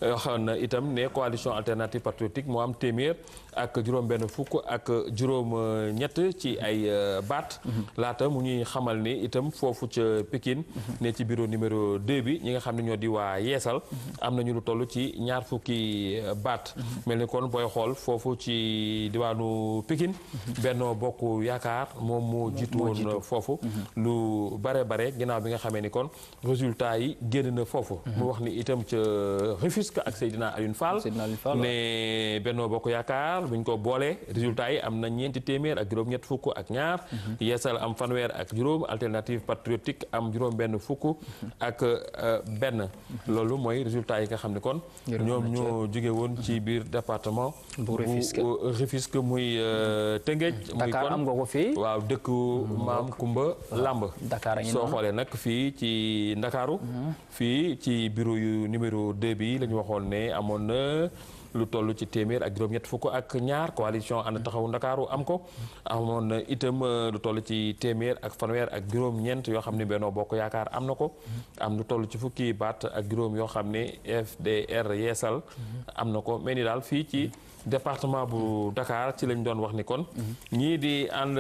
waxoon na itam ne coalition alternative patriotique moo am téeméer ak juróom-benn fukk ak juróom-ñett ci ay baat. laata mu ñuy xamal ni itam foofu ca Pikine ne ci bureau numéro 2 bi ñi nga xam ne ñoo di waa yeesal am nañu lu toll ci ñaar fukki baat. mel ni kon booy xool foofu ci diwaanu Pikine Benno Bokk Yaakaar moom moo jiitu woon foofu. lu bare ginnaaw bi nga xamee ni kon résultat yi génn na foofu. mu wax ni itam ca Rufisque ak Seydina Alioune Fall ne Benno Bokk Yaakaar buñ ko boolee résultat yi am na ñeenti téeméer ak juróom-ñett fukk ak ñaar. yeesal am fanweer ak juróom alternative patriotique am juróom-benn fukk ak benn. loolu mooy résultat yi nga xam ne kon ñoom ñoo jóge woon ci biir département bu Rufisque muy Tëngéej muy Dakar am nga ko fii waaw dëkku Maam Kumba Lamb soo xoolee nag fii ci Ndakaaru fii ci bureau yu numéro 2 bi la ñu waxoon ne amoon na lu toll ci téeméer ak juróom-ñett fukk ak ñaar coalition ànd taxawu Ndakaaru am ko amoon na itam lu toll ci téeméer ak fanweer ak juróom-ñeent yoo xam ne Benno Bokk Yaakaar am na ko am lu toll ci fukki baat ak juróom yoo xam ne FDR yeesal am na ko mais ni daal fii ci département bu Dakar ci lañ doon wax ni kon ñii di ànd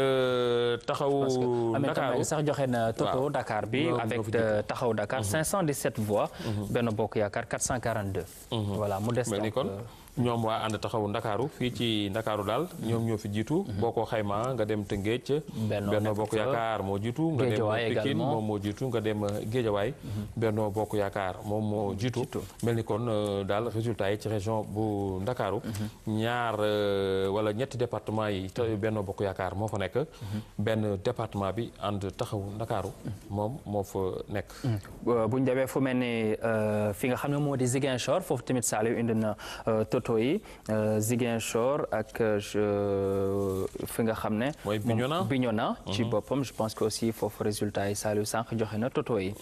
taxawu Dakar sax joxe na toto Dakar bi avec taxawu Dakar 517 voix Benno Bokk Yaakaar 442 voilà mu des ni kon ñoom waa ànd taxawu Ndakaaru fii ci Ndakaaru daal ñoom ñoo fi jiitu boo ko xaymaa nga dem Tëngéej Benno Bokk Yaakaar moo jiitu nga dem Pikine moom moo jiitu nga dem Guédiawaye Benno Bokk Yaakaar moom moo jiitu mel ni kon daal résultat yi ci région bu Ndakaaru ñaar wala ñetti département yi Benno Bokk Yaakaar moo fa nekk benn département bi ànd taxawu Ndakaaru moom moo fa nekk buñ demee fu mel ni fi nga xam ne moo di Ziguinchor foofu tamit Saliou indi na toto yi Ziguinchor ak fi nga xam ne mooy Bignona ci boppam je pense que aussi foofu résultat yi Saliou sànq joxe na toto yi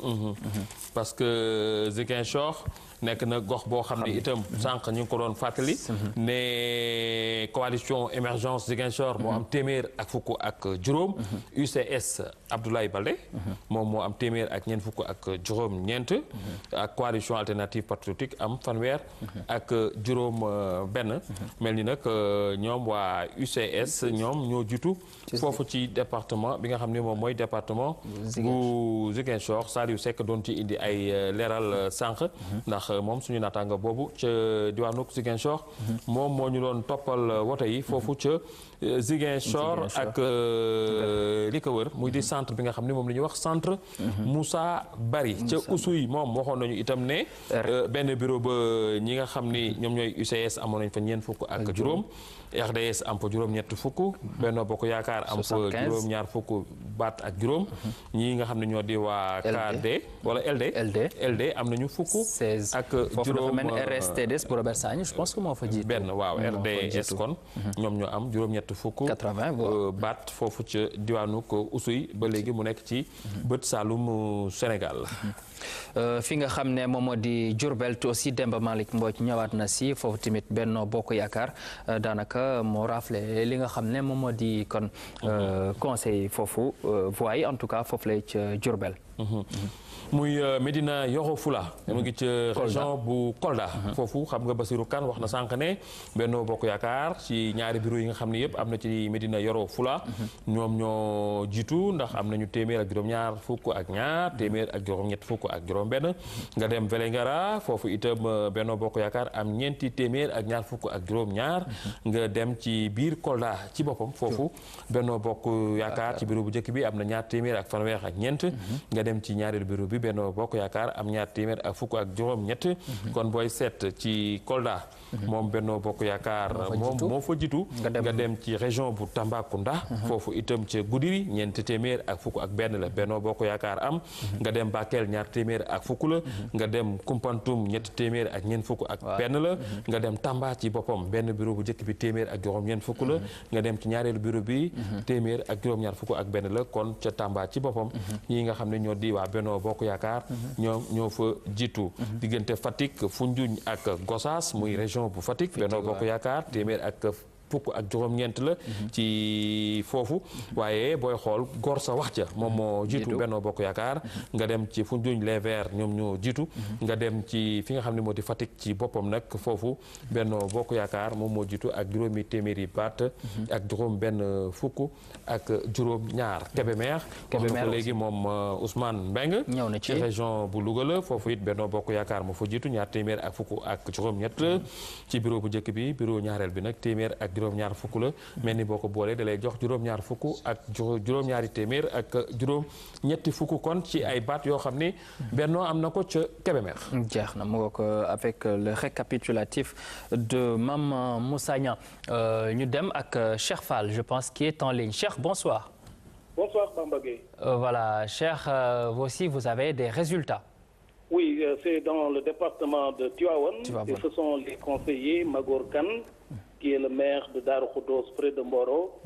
parce que Ziguinchor nekk na gox boo xam ne itam sànq ñu ngi ko doon fàttali ne coalition émergence Ziguinchor moo am téeméer ak fukk ak juróom UCS Abdoulaye Baldé moom moo am téeméer ak ñeent fukk ak juróom ñeent ak coalition alternative patriotique am fanweer ak juróom benn mel ni nag ñoom waa UCS ñoom ñoo jiitu foofu ci département bi nga xam ne moom mooy département bu Ziguinchor Saliou Seck doon ci indi ay leeral sànq ndax moom suñu naataanga boobu ca diwaanu Ziguinchor moom moo ñu doon toppal wote yi foofu ca Ziguinchor ak li ko wër muy di centre bi nga xam ne moom la ñuy wax centre Moussa Bari ca Oussouye moom waxoon nañu itam ne benn bureau ba ñi nga xam ni ñoom ñooy UCS amoon nañ fa ñeent fukk ak juróom RDS am fa juróom-ñett fukk Benno Bokk Yaakaar am fa juróom-ñaar fukk baat ak juróom ñii nga xam ne ñoo di waa KD wala LD am nañu fukk ak juróom RSTDS bu Robert Sagna je pense que moo fa jiitu benn waaw RDS kon ñoom ñoo am juróom-ñett fukk baat foofu ca diwaanu ko Oussouye ba léegi mu nekk ci bët Saalum Sénégal fi nga xam ne moom moo di Diourbel te aussi Demba Malick Mbodj ñëwaat na si foofu tamit Benno Bokk Yaakaar daanaka moo raflé li nga xam ne moom moo di kon conseil foofu voix yi en tout cas foofu lay ca Diourbel muy Médina Yoro Fula mu ngi ci région bu Kolda foofu xam nga Basirou Kane wax na sànq ne Benno Bokk Yaakaar ci ñaari bureau yi nga xam ne yëpp am na ci Médina Yoro Fula ñoom ñoo jiitu ndax am nañu téeméer ak juróom-ñaar fukk ak ñaar téeméer ak juróom-ñett fukk ak juróom-benn nga dem Vélingara foofu itam Benno Bokk Yaakaar am ñeenti téeméer ak ñaar fukk ak juróom-ñaar nga dem ci biir Kolda ci boppam foofu Benno Bokk Yaakaar ci bureau bu njëkk bi am na ñaar téeméer ak fanweer ak ñeent nga dem ci ñaareelu bureau bi Benno Bokk Yaakaar am ñaar téeméer ak fukk ak juróom-ñett. kon booy seet ci Kolda. moom Benno Bokk Yaakaar moo fa jiitu. nga dem ci région bu Tambacounda. foofu itam ca Goudiri ñeenti téeméer ak fukk ak benn la Benno Bokk Yaakaar am. nga dem Bakel ñaar téeméer ak fukk la. nga dem Koumpentoum ñetti téeméer ak ñeent fukk ak benn la. nga dem Tamba ci boppam benn bureau bu njëkk bi téeméer ak juróom-ñeent fukk la. nga dem ci ñaareelu bureau bi téeméer ak juróom-ñaar fukk ak benn la kon ca Tamba ci boppam. ñii nga xam ne ñoo di waa Benno Bokk Yaakaar. ñoo fa jiitu. diggante Fatick Foundiougne ak Gossas muy région bu Fatick Benno Bokk Yaakaar téeméer ak fukk ak juróom-ñeent la ci foofu waaye booy xool gor sa wax ja moom moo jiitu Benno Bokk Yaakaar nga dem ci Foundiougne les Verts ñoom ñoo jiitu nga dem ci fi nga xam ne moo di Fatick ci boppam nag foofu Benno Bokk Yaakaar moom moo jiitu ak juróomi téeméeri baat ak juróom benn fukk ak juróom ñaar Kébémer léegi moom Ousmane Mbengue ñëw na ci région bu Louga la foofu it Benno Bokk Yaakaar moo fa jiitu ñaar téeméer ak fukk ak juróom-ñett ci bureau bu njëkk bi bureau ñaareel bi nag téeméer ak juróom-ñaar fukk la mel ni boo ko boolee da lay jox juróom-ñaar fukk ak juróom-ñaari téeméer ak juróom-ñetti fukk kon ci ay baat yoo xam ni Benno am na ko ca Kébémer. jeex na mu ko avec le récapitulatif de Mame Moussa Niang ñu dem ak Cheikh Fall je pense qui est en ligne Cheikh bonsoir. Bonsoir Bamba Gueye. Voilà Cheikh vous aussi vous avez des résultats. Oui c'est dans le département de Tivaouane et ce sont les conseillers Magor Kane qui est le maire de Darou Khoudoss près de Mboro,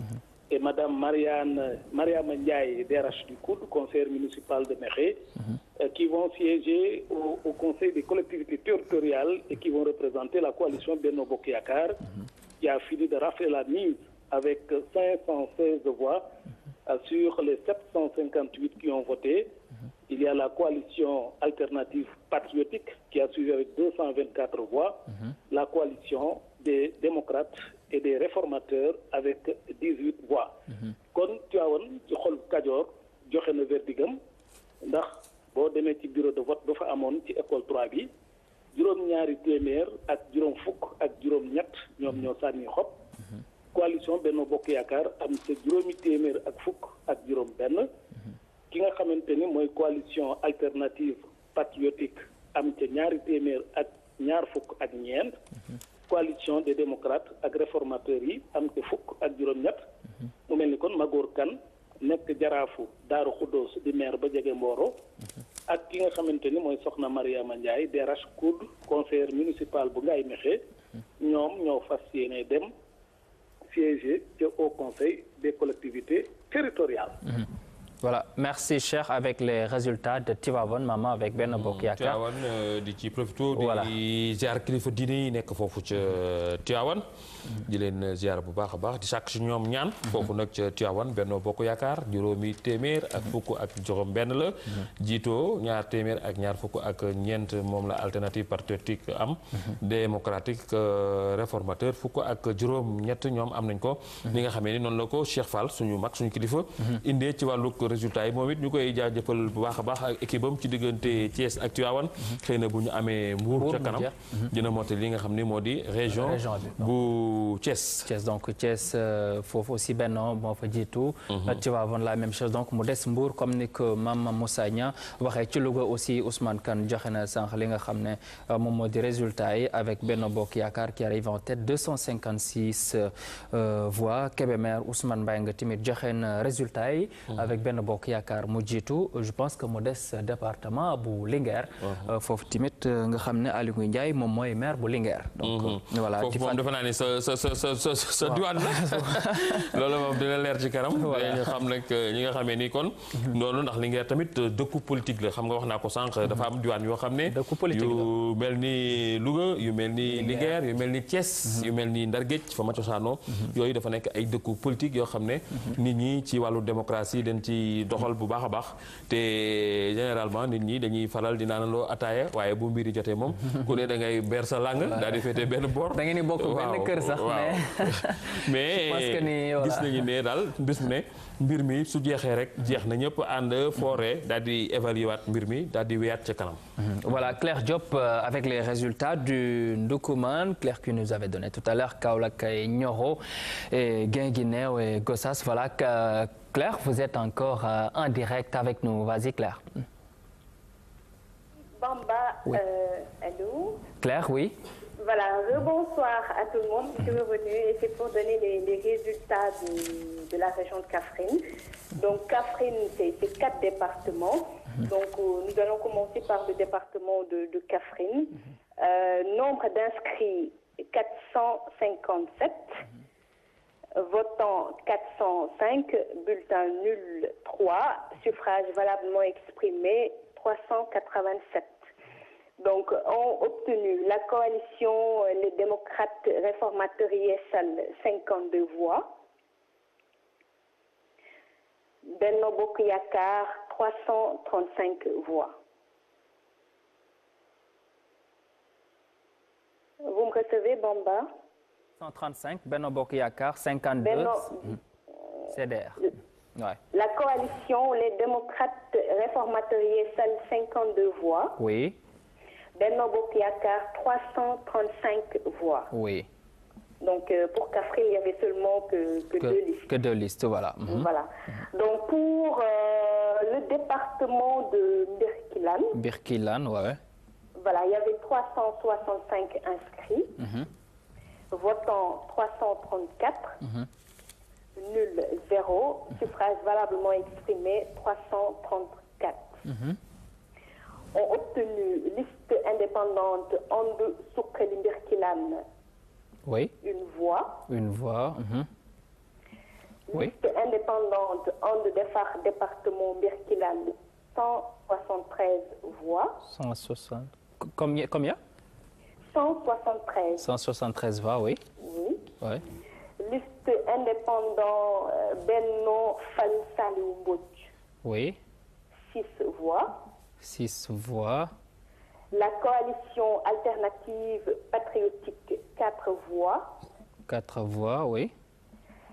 et Madame Mariama Ndiaye DRH du COUD, conseillère municipale de Mékhé, qui vont siéger au Conseil des collectivités territoriales et qui vont représenter la coalition Benno Bokk Yaakaar, qui a fini de rafler la mise avec 516 voix sur les 758 qui ont voté. Il y a la coalition alternative patriotique qui a suivi avec 224 voix, la coalition des démocrates et des réformateurs avec 18 voix. kon Tivaouane ci xol Kajoor joxe na verdigam ndax boo demee ci bureau de vote ba fa amoon ci école 3 bi juróom-ñaari téeméer ak juróom fukk ak juróom-ñett ñoom ñoo sànni xob. coalition Benno Bokk Yaakaar am ca juróomi téeméer ak fukk ak juróom-benn. ki nga xamante ni mooy coalition alternative patriotique am ca ñaari téeméer ak ñaar fukk ak ñeent. coalition des démocrates ak réformateurs yi am ca fukk ak juróom-ñett. mu mel ni kon Magor Kane nekk jaraafu Daaru Khoudoss di maire ba jege Mboro. ak ki nga xamante ni mooy Soxna Mariama Ndiaye DRH COUD conseillère municipal bu Ngaye Mékhé. ñoom ñoo fas yéene dem siéger ca Haut Conseil des collectivités territoriales. Voilà merci Cheikh avec les résultats de Tivaouane maman avec Benno Bokk Yaakaar. Tivaouane di ci profito di ziar kilifa diine yi nekk foofu ca Tivaouane. di leen ziar bu baax a baax di sàkk si ñoom ñaan. foofu nag ca Tivaouane Benno Bokk Yaakaar juróomi téeméer ak fukk ak juróom benn la. jiitoo ñaar téeméer ak ñaar fukk ak ñeent moom la alternative patriotique am. démocratique réformateur fukk ak juróom ñett ñoom am nañ ko. li nga xamee ni noonu la ko Cheikh Fall suñu mag suñu kilifa. indee ci wàllu résultat yi moom it ñu koy jaajëfal bu baax a baax ak équipe am ci diggante Thiès ak Tivaouane. xëy na bu ñu amee Mbour ca kanam. dina mottali li nga xam ni moo di région bu Thiès. Thiès donc Thiès foofu aussi Benno moo fa jiitu. Tivaouane la même chose donc mu des Mbour comme ni ko Mame Moussa Niang waxee ci Louga aussi Ousmane Kane joxe na sànq li nga xam ne moom moo di résultat yi avec Benno Bokk Yaakaar qui arrive en tête 256 voix Kébémer Ousmane Mbengue tamit joxe na résultat yi. avec Benno Bokk Yaakaar mu jiitu je pense que mu des département bu Linguère. foofu tamit nga xam ne Aliou Ndiaye moom mooy maire bu Linguère. donc voilà foofu moom defe naa ne sa diwaan la loolu moom dina leer ci kanam. ñu xam nag ñi nga xamee ni kon. noonu ndax Linguère tamit dëkku politique la xam nga wax naa ko sànq dafa am diwaan yoo xam ne. dëkku politique la yu mel ni Louga yu mel ni Linguère yu mel ni Thiès. yu mel ni Ndar Géej fa ma cosaanoo. yooyu dafa nekk ay dëkku politique yoo xam ne. nit ñi ci wàllu démocratie dañ ci doxal bu baax a baax te généralement nit ñi dañuy faral di naanandoo ataaya waaye bu mbiri jotee moom. ku ne da ngay ber sa lang daal di féete benn boor. da ngeen di bokk benn kër sax mais gis nañu ne daal bis mu ne mbir mi su jeexee rek jeex na ñëpp ànd foore daal di évaluer waat mbir mi daal di wéyaat ca kanam. Voilà Claire Diop avec les résultats du Ndoukoumane Claire qui nous avait donné tout à l'heure Kaolack et Nioro et Guinguinéo et Gossas voilà Claire vous êtes encore en direct avec nous vas-y Claire. Bamba, oui. allô? Claire, oui. Voilà, bonsoir à tout le monde. Je suis revenue et c'est pour donner les résultats de la région de Kaffrine. Donc, Kaffrine, c'est 4 départements. Donc, nous allons commencer par le département de Kaffrine. Nombre d'inscrits, 457. Votants, 405. Bulletins nuls, 3. Suffrages valablement exprimés, 387. Donc, ont obtenu la coalition Les démocrates réformateurs ISL 52 voix. Benno Bokk Yakaar 335 voix. Vous me recevez, Bamba? 135, Benno Bokk Yakaar 52. CDR. Ouais. La coalition Les démocrates réformateurs ISL 52 voix. Oui. Benno Bokk Yakaar 335 voix. Oui. Donc pour Kaffrine, il y avait seulement que 2 listes. Que 2 listes, voilà. Voilà. Donc pour le département de Birkelane. Birkelane, ouais. Voilà, il y avait 365 inscrits. Votants 334. Nul 0. Suffrage valablement exprimé 334. Ont obtenu liste indépendante Andu Suqali Birkelane. Oui. Une voix. Une voix. Oui. Liste indépendante Andu Defar département Birkelane 173 voix. 160. Combien 173. 173 voix, oui. Oui. Ouais. Liste indépendant Benno Saliou Mbodj. Oui. 6 voix. 6 voix. La coalition alternative patriotique, 4 voix. 4 voix, oui.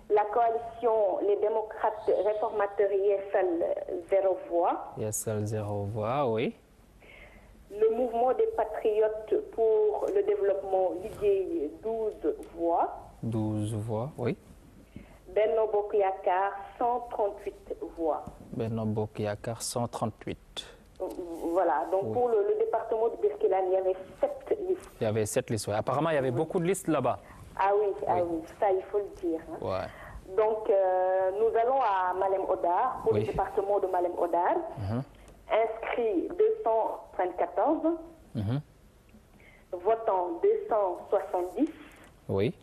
La coalition Les démocrates réformateurs ISL, 0 voix. ISL, 0 voix, oui. Le mouvement des patriotes pour le développement Ligue, 12 voix. 12 voix, oui. Benno Bokk Yakaar, 138 voix. Benno Bokk Yakaar, 138. Voilà, donc oui. Pour le département de Birkelane, il y avait 7 listes. Il y avait 7 listes, oui. Apparemment, il y avait beaucoup de listes là-bas. Ah oui, ça il faut le dire. Hein. Ouais. Donc, nous allons à Malem Hodar, pour le département de Malem Hodar. Inscrits 234. Votants 270. Oui.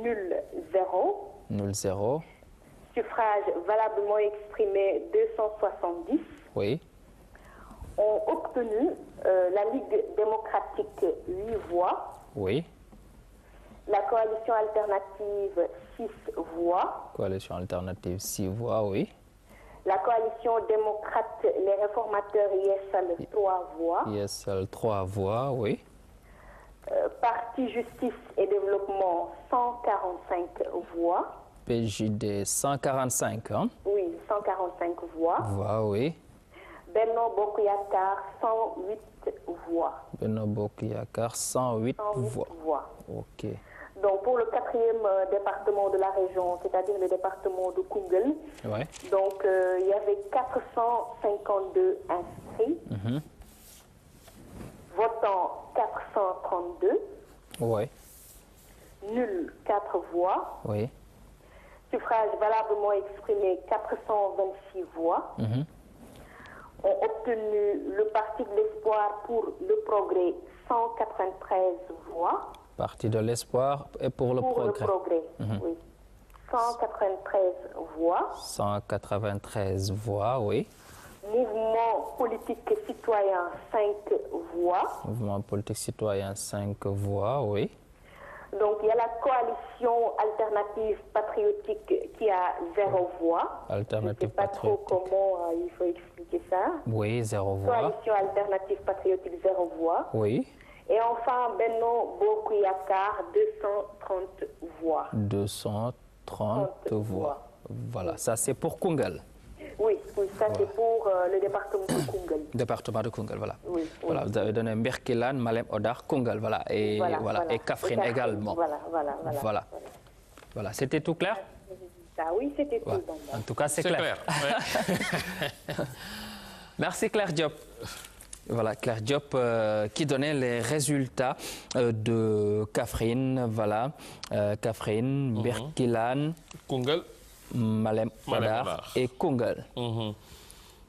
Nul 0. Nul 0. Suffrage valablement exprimé 270. Oui. Ont obtenu la Ligue démocratique 8 voix. Oui. La coalition alternative 6 voix. Coalition alternative 6 voix, oui. La coalition démocrate Les réformateurs ISL 3 voix. ISL 3 voix, oui. Parti Justice et Développement 145 voix. PJD 145, hein? Oui, 145 voix. Voix, oui. Benno Bokk Yakaar 108 voix. Benno Bokk Yakaar 108 voix. Ok. Donc pour le 4e département de la région, c'est-à-dire le département de Koungheul, donc il y avait 452 inscrits. Votants 432. Oui. Nul 4 voix. Oui. Suffrage valablement exprimé 426 voix. Ont obtenu le Parti de l'Espoir pour le Progrès 193 voix. Parti de l'Espoir et pour le Progrès. Pour le Progrès, oui. 193 voix. 193 voix, oui. Mouvement politique citoyen, 5 voix. Mouvement politique citoyen, 5 voix, oui. Donc, il y a la coalition alternative patriotique qui a 0 voix. Alternative patriotique. Je ne sais pas trop comment il faut expliquer ça. Oui, 0 voix. Coalition alternative patriotique, 0 voix. Oui. Et enfin, Benno Bokk Yakaar, 230 voix. 230 voix. Voilà, ça c'est pour Koungheul. Oui, ça c'est pour le département de Koungheul. Département de Koungheul, voilà. Oui. Voilà, vous avez donné Birkelane, Malem Hodar, Koungheul, voilà. Et et Kaffrine également. Voilà, c'était tout clair? Ah oui, c'était tout. En tout cas, c'est clair. Ouais. Merci Claire Diop. Voilà, Claire Diop qui donnait les résultats de Kaffrine, voilà, Kaffrine, Birkilane, Koungheul, Malem Hodar et Koungheul.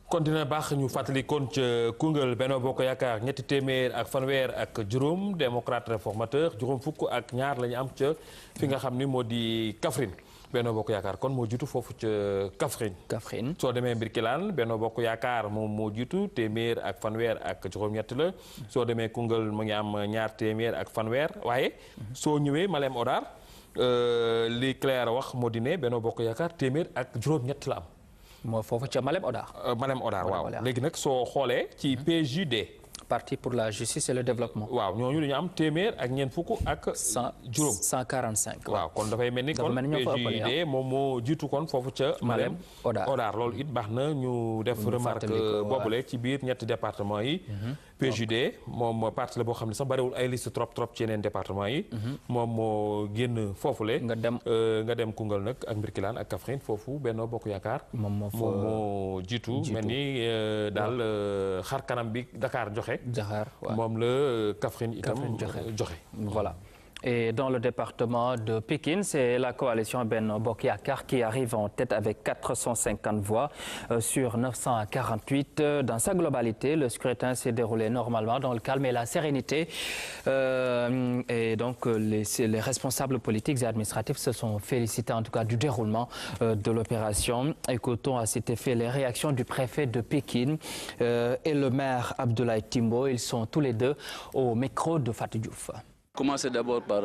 Continué baax ñu fàttali kon ca Koungheul Benno Bokk Yaakaar ñetti téeméer ak fanweer ak juróom démocrate réformateur juróom fukk ak ñaar la ñu am ca fi nga xam ni moo di Kaffrine Benno Bokk Yaakaar kon moo jiitu foofu ca Kaffrine soo demee Birkilane Benno Bokk Yaakaar moom moo jiitu téeméer ak fanweer ak juróom-ñett la soo demee Koungheul mu ngi am ñaar téeméer ak fanweer waaye soo ñëwee Malem Hodar li Claire wax moo di ne Benno Bokk Yaakaar téeméer ak juróom-ñett la am. moo foofu ca Malem Hodar. Malem Hodar waaw léegi nag soo xoolee ci PJD. Parti pour la justice et le développement. waaw ñooñu dañu am téeméer ak ñeent fukk ak. juróom 145. waaw kon dafay mel ni kon PJD moom moo jiitu kon foofu ca. Malem Hodar loolu it baax na ñu def remarque boobule ci biir ñetti département yi. PJD moom parti la boo xam ne sax bariwul ay liste trop ci yeneen département yi. moom moo génn foofule. nga dem Koungheul nag ak Birkilane ak Kaffrine foofu Benno Bokk Yaakaar. moom moo jiitu mel ni daal xar kanam bi Dakar joxe. moom la Kaffrine itam joxe. voilà. Et dans le département de Pikine, c'est la coalition Benno Bokk Yaakaar qui arrive en tête avec 450 voix sur 948. Dans sa globalité, le scrutin s'est déroulé normalement dans le calme et la sérénité. Et donc, les responsables politiques et administratifs se sont félicités en tout cas du déroulement de l'opération. Écoutons à cet effet les réactions du préfet de Pikine et le maire Abdoulaye Timbo. Ils sont tous les deux au micro de Fatou Diouf. Commencer d'abord par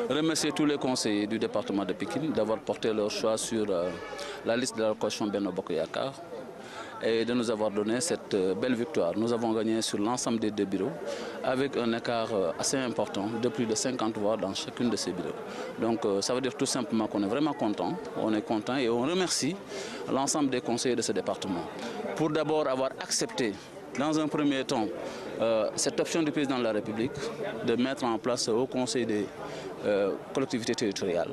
remercier tous les conseillers du département de Pikine d'avoir porté leur choix sur la liste de la coalition Benno Bokk Yaakaar et de nous avoir donné cette belle victoire. Nous avons gagné sur l'ensemble des deux bureaux avec un écart assez important de plus de 50 voix dans chacune de ces bureaux. Donc ça veut dire tout simplement qu'on est vraiment content, et on remercie l'ensemble des conseillers de ce département pour d'abord avoir accepté dans un premier temps cette option du président de la République de mettre en place au Conseil des collectivités territoriales.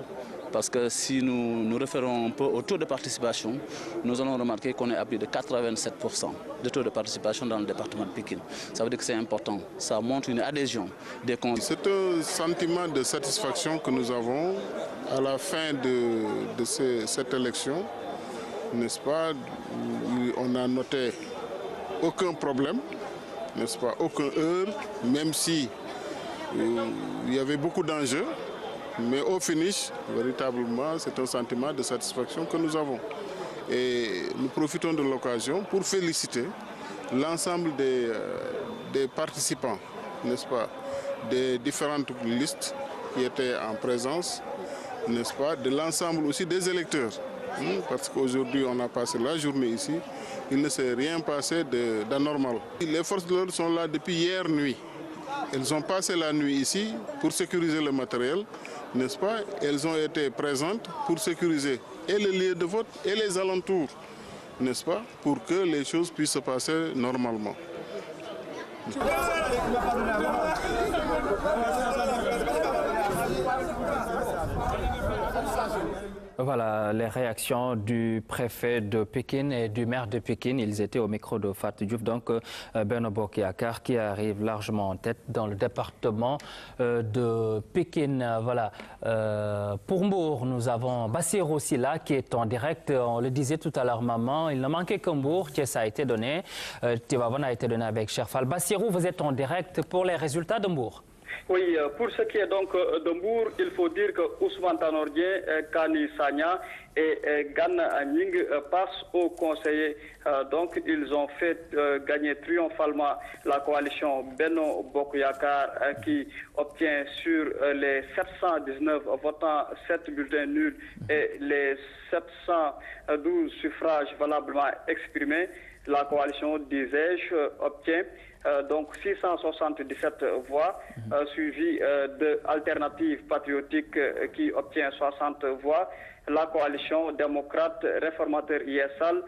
Parce que si nous nous référons un peu au taux de participation, nous allons remarquer qu'on est à plus de 87% de taux de participation dans le département de Pikine. Ça veut dire que c'est important. Ça montre une adhésion des conseils. C'est un sentiment de satisfaction que nous avons à la fin de cette élection, n'est-ce pas? On a noté aucun problème, n'est-ce pas, aucun heure, même si il y avait beaucoup d'enjeux, mais au finish, véritablement, c'est un sentiment de satisfaction que nous avons. Et nous profitons de l'occasion pour féliciter l'ensemble des participants, n'est-ce pas, des différentes listes qui étaient en présence, n'est-ce pas, de l'ensemble aussi des électeurs. Parce qu'aujourd'hui, on a passé la journée ici, il ne s'est rien passé d'anormal. Les forces de l'ordre sont là depuis hier nuit. Elles ont passé la nuit ici pour sécuriser le matériel, n'est-ce pas? Elles ont été présentes pour sécuriser et le lieu de vote et les alentours, n'est-ce pas? Pour que les choses puissent se passer normalement. Voilà les réactions du préfet de Pikine et du maire de Pikine. Ils étaient au micro de Fatou Diouf, donc Benno Bokk Yaakaar qui arrive largement en tête dans le département de Pikine. Voilà. Pour Mbour, nous avons Bassirou Sylla qui est en direct. On le disait tout à l'heure, maman, il ne manquait que Mbour. Thiès a été donné. Tivaouane a été donné avec Cherfal. Bassirou, vous êtes en direct pour les résultats de Mbour. Oui, pour ce qui est donc de Mbour, il faut dire que Ousmane Tanor Dieng, Kani Sagna et Gana Nying passent au conseiller. Donc, ils ont fait gagner triomphalement la coalition Benno Bokk Yaakaar qui obtient sur les 719 votants 7 bulletins nuls et les 712 suffrages valablement exprimés. La coalition, disais-je, obtient donc 677 voix, suivi de Alternative Patriotique qui obtient 60 voix. La coalition démocrate réformateur ISL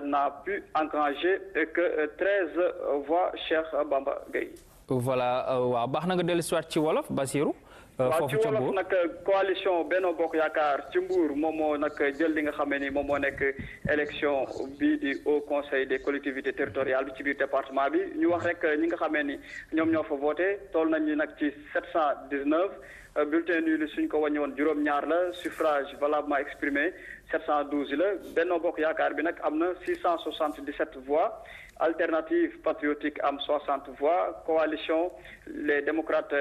n'a pu engranger que 13 voix, Cheikh Bamba Gueye. Voilà, baax na nga dellu si waat ci wolof Bassirou foofu ci wolof nag coalition Benno Bokk Yaakaar ci Mbour moom moo nag jël li nga xam ne ni moom moo nekk élection bii di au conseil des collectivités territoriales bi ci biir département bi ñu wax rek ñi nga xamee ni ñoom ñoo fa voté toll nañ ni nag ci 719 bulletin nul suñ ko wàññi woon juróom-ñaar la suffrage valablement exprimé 712 la Benno Bokk Yaakaar bi nag am na 677 voix alternative patriotique am 60 voix coalition les démocrates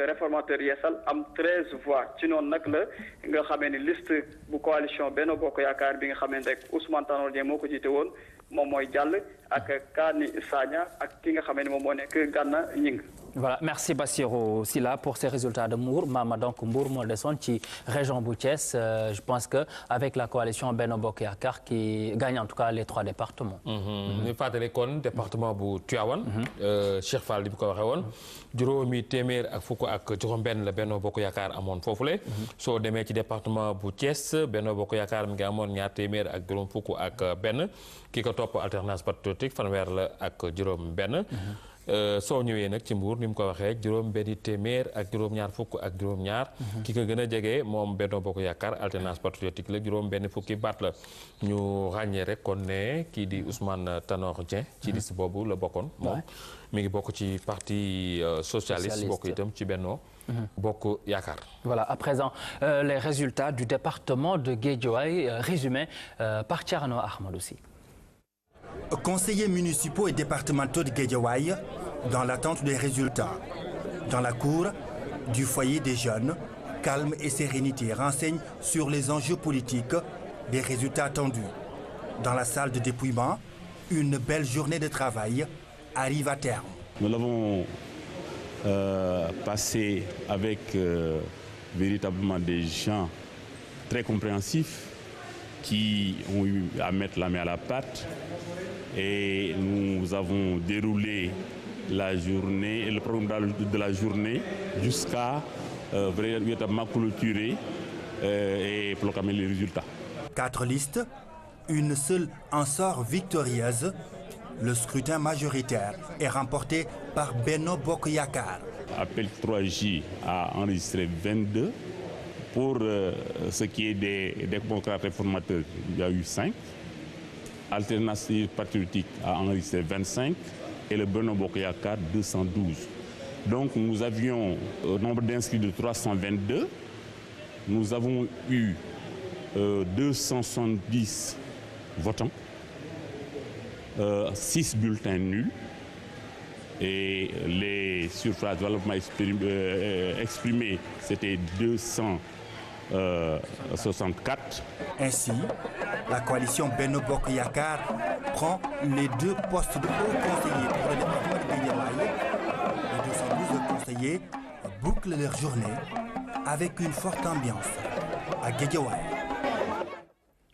réformateurs yeesal am 13 voix ci noonu nag la nga xamee ni liste bu coalition Benno Bokk Yaakaar bi nga xamee rek Ousmane Tanor Dieng moo ko jiite woon moom mooy jàll ak Kani Sagna ak ki nga xamee ni moom moo nekk Gana Gning. Voilà, merci Bassirou Sylla pour ces résultats de Mbour. Mama donc Mbour moo desoon ci région bu Thiès. Je pense que avec la coalition Benno Bokk Yaakaar qui gagne en tout cas les 3 départements. ñu fàttali kon département bu Tivaouane. Cheikh Fall li mu ko waxee woon. juróomi téeméer ak fukk ak juróom-benn la Benno Bokk Yaakaar amoon foofule. soo demee ci département bu Thiès Benno Bokk Yaakaar mi ngi amoon ñaar téeméer ak juróom fukk ak benn ki ko topp alternance patriotique fanweer la ak juróom-benn. soo ñëwee nag ci Mbour ni mu ko waxee juróom benni téeméer ak juróom-ñaar fukk ak juróom-ñaar. ki ko gën a jege moom Benno Bokk Yaakaar alternance patriotique la juróom benn fukki baat la ñu ràññee rek kon ne kii di Ousmane Tanor Dieng ci liste boobu la bokkoon moom mi ngi bokk ci parti socialiste bokk itam ci Benno Bokk Yaakaar. Voilà, à présent les résultats du département de Guédiawaye résumés par Thierno Ahmadou Sy. Conseillers municipaux et départementaux de Guédiawaye dans l'attente des résultats. Dans la cour du foyer des jeunes, calme et sérénité renseignent sur les enjeux politiques des résultats attendus. Dans la salle de dépouillement, une belle journée de travail arrive à terme. Nous l'avons passé avec véritablement des gens très compréhensifs qui ont eu à mettre la main à la pâte. Et nous avons déroulé la journée, le programme de la journée jusqu'à véritablement clôturer et proclamer les résultats. 4 listes, une seule en sort victorieuse. Le scrutin majoritaire est remporté par Benno Bokk Yaakaar. Appel 3J a enregistré 22. Pour ce qui est des démocrates réformateurs, il y a eu 5. Alternative patriotique a enregistré 25 et le Benno Bokk Yaakaar 212. Donc nous avions un nombre d'inscrits de 322. Nous avons eu 270 votants, 6 bulletins nuls et les suffrages valablement exprimés c'était 264. Ainsi, la coalition Benno Bokk Yaakaar prend les 2 postes de haut conseiller pour le département de Guédiawaye. Les 212 conseillers bouclent leur journée avec une forte ambiance à Guédiawaye.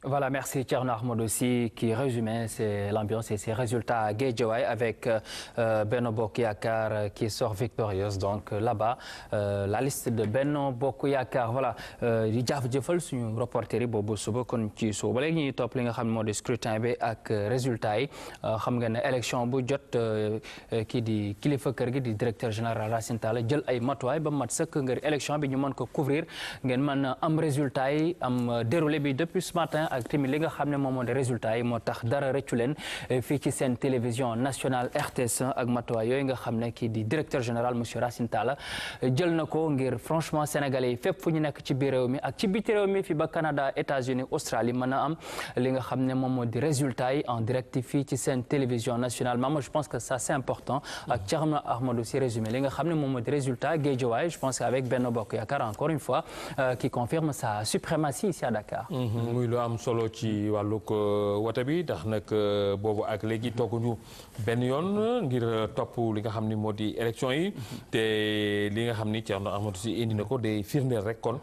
Voilà, merci Thierno Ahmadou Sy qui résumait l'ambiance et ses résultats à Guédiawaye avec Benno Bokk Yaakaar qui sort victorieuse. Donc là-bas, la liste de Benno Bokk Yaakaar voilà di jaajëfal suñu reporter yi boobu suba kon ci suba ba léegi ñuy topp li nga xam ne moo di scrutin bi ak résultats yi xam nga ne élection bu jot kii di kilifa kër gi di directeur général Racine Talla jël ay matuwaay ba mat sëkk ngir élection bi ñu mën ko couvrir ngeen mën am résultats yi am déroulé bi depuis ce matin. ak tamit li nga xam ne moom moo di résultats yi moo tax dara rëccu leen fii ci seen télévision nationale RTS1 ak matuwaay yooyu nga xam ne kii di directeur général monsieur Racine Talla jël na ko ngir franchement sénégalais yi fépp fu ñu nekk ci biir réew mi ak ci biti réew mi fi ba Canada États-Unis Australie mën a am li nga xam ne moom moo di résultats yi en direct fii ci seen télévision nationale maman je pense que ça c'est important ak Thierno Ahmadou Sy résumé li nga xam ne moom moo di résultat Guédiawaye je pense qu'avec Benno Bokk Yaakaar encore une fois qui confirme sa suprématie ici à Dakar. muy lu am solo ci wàllug wote bi ndax nag boobu ak léegi tooguñu benn yoon ngir topp li nga xam ni moo di élection yi te li nga xam ni Thierno Ahmadou Sy indi na ko day firndeel rek kon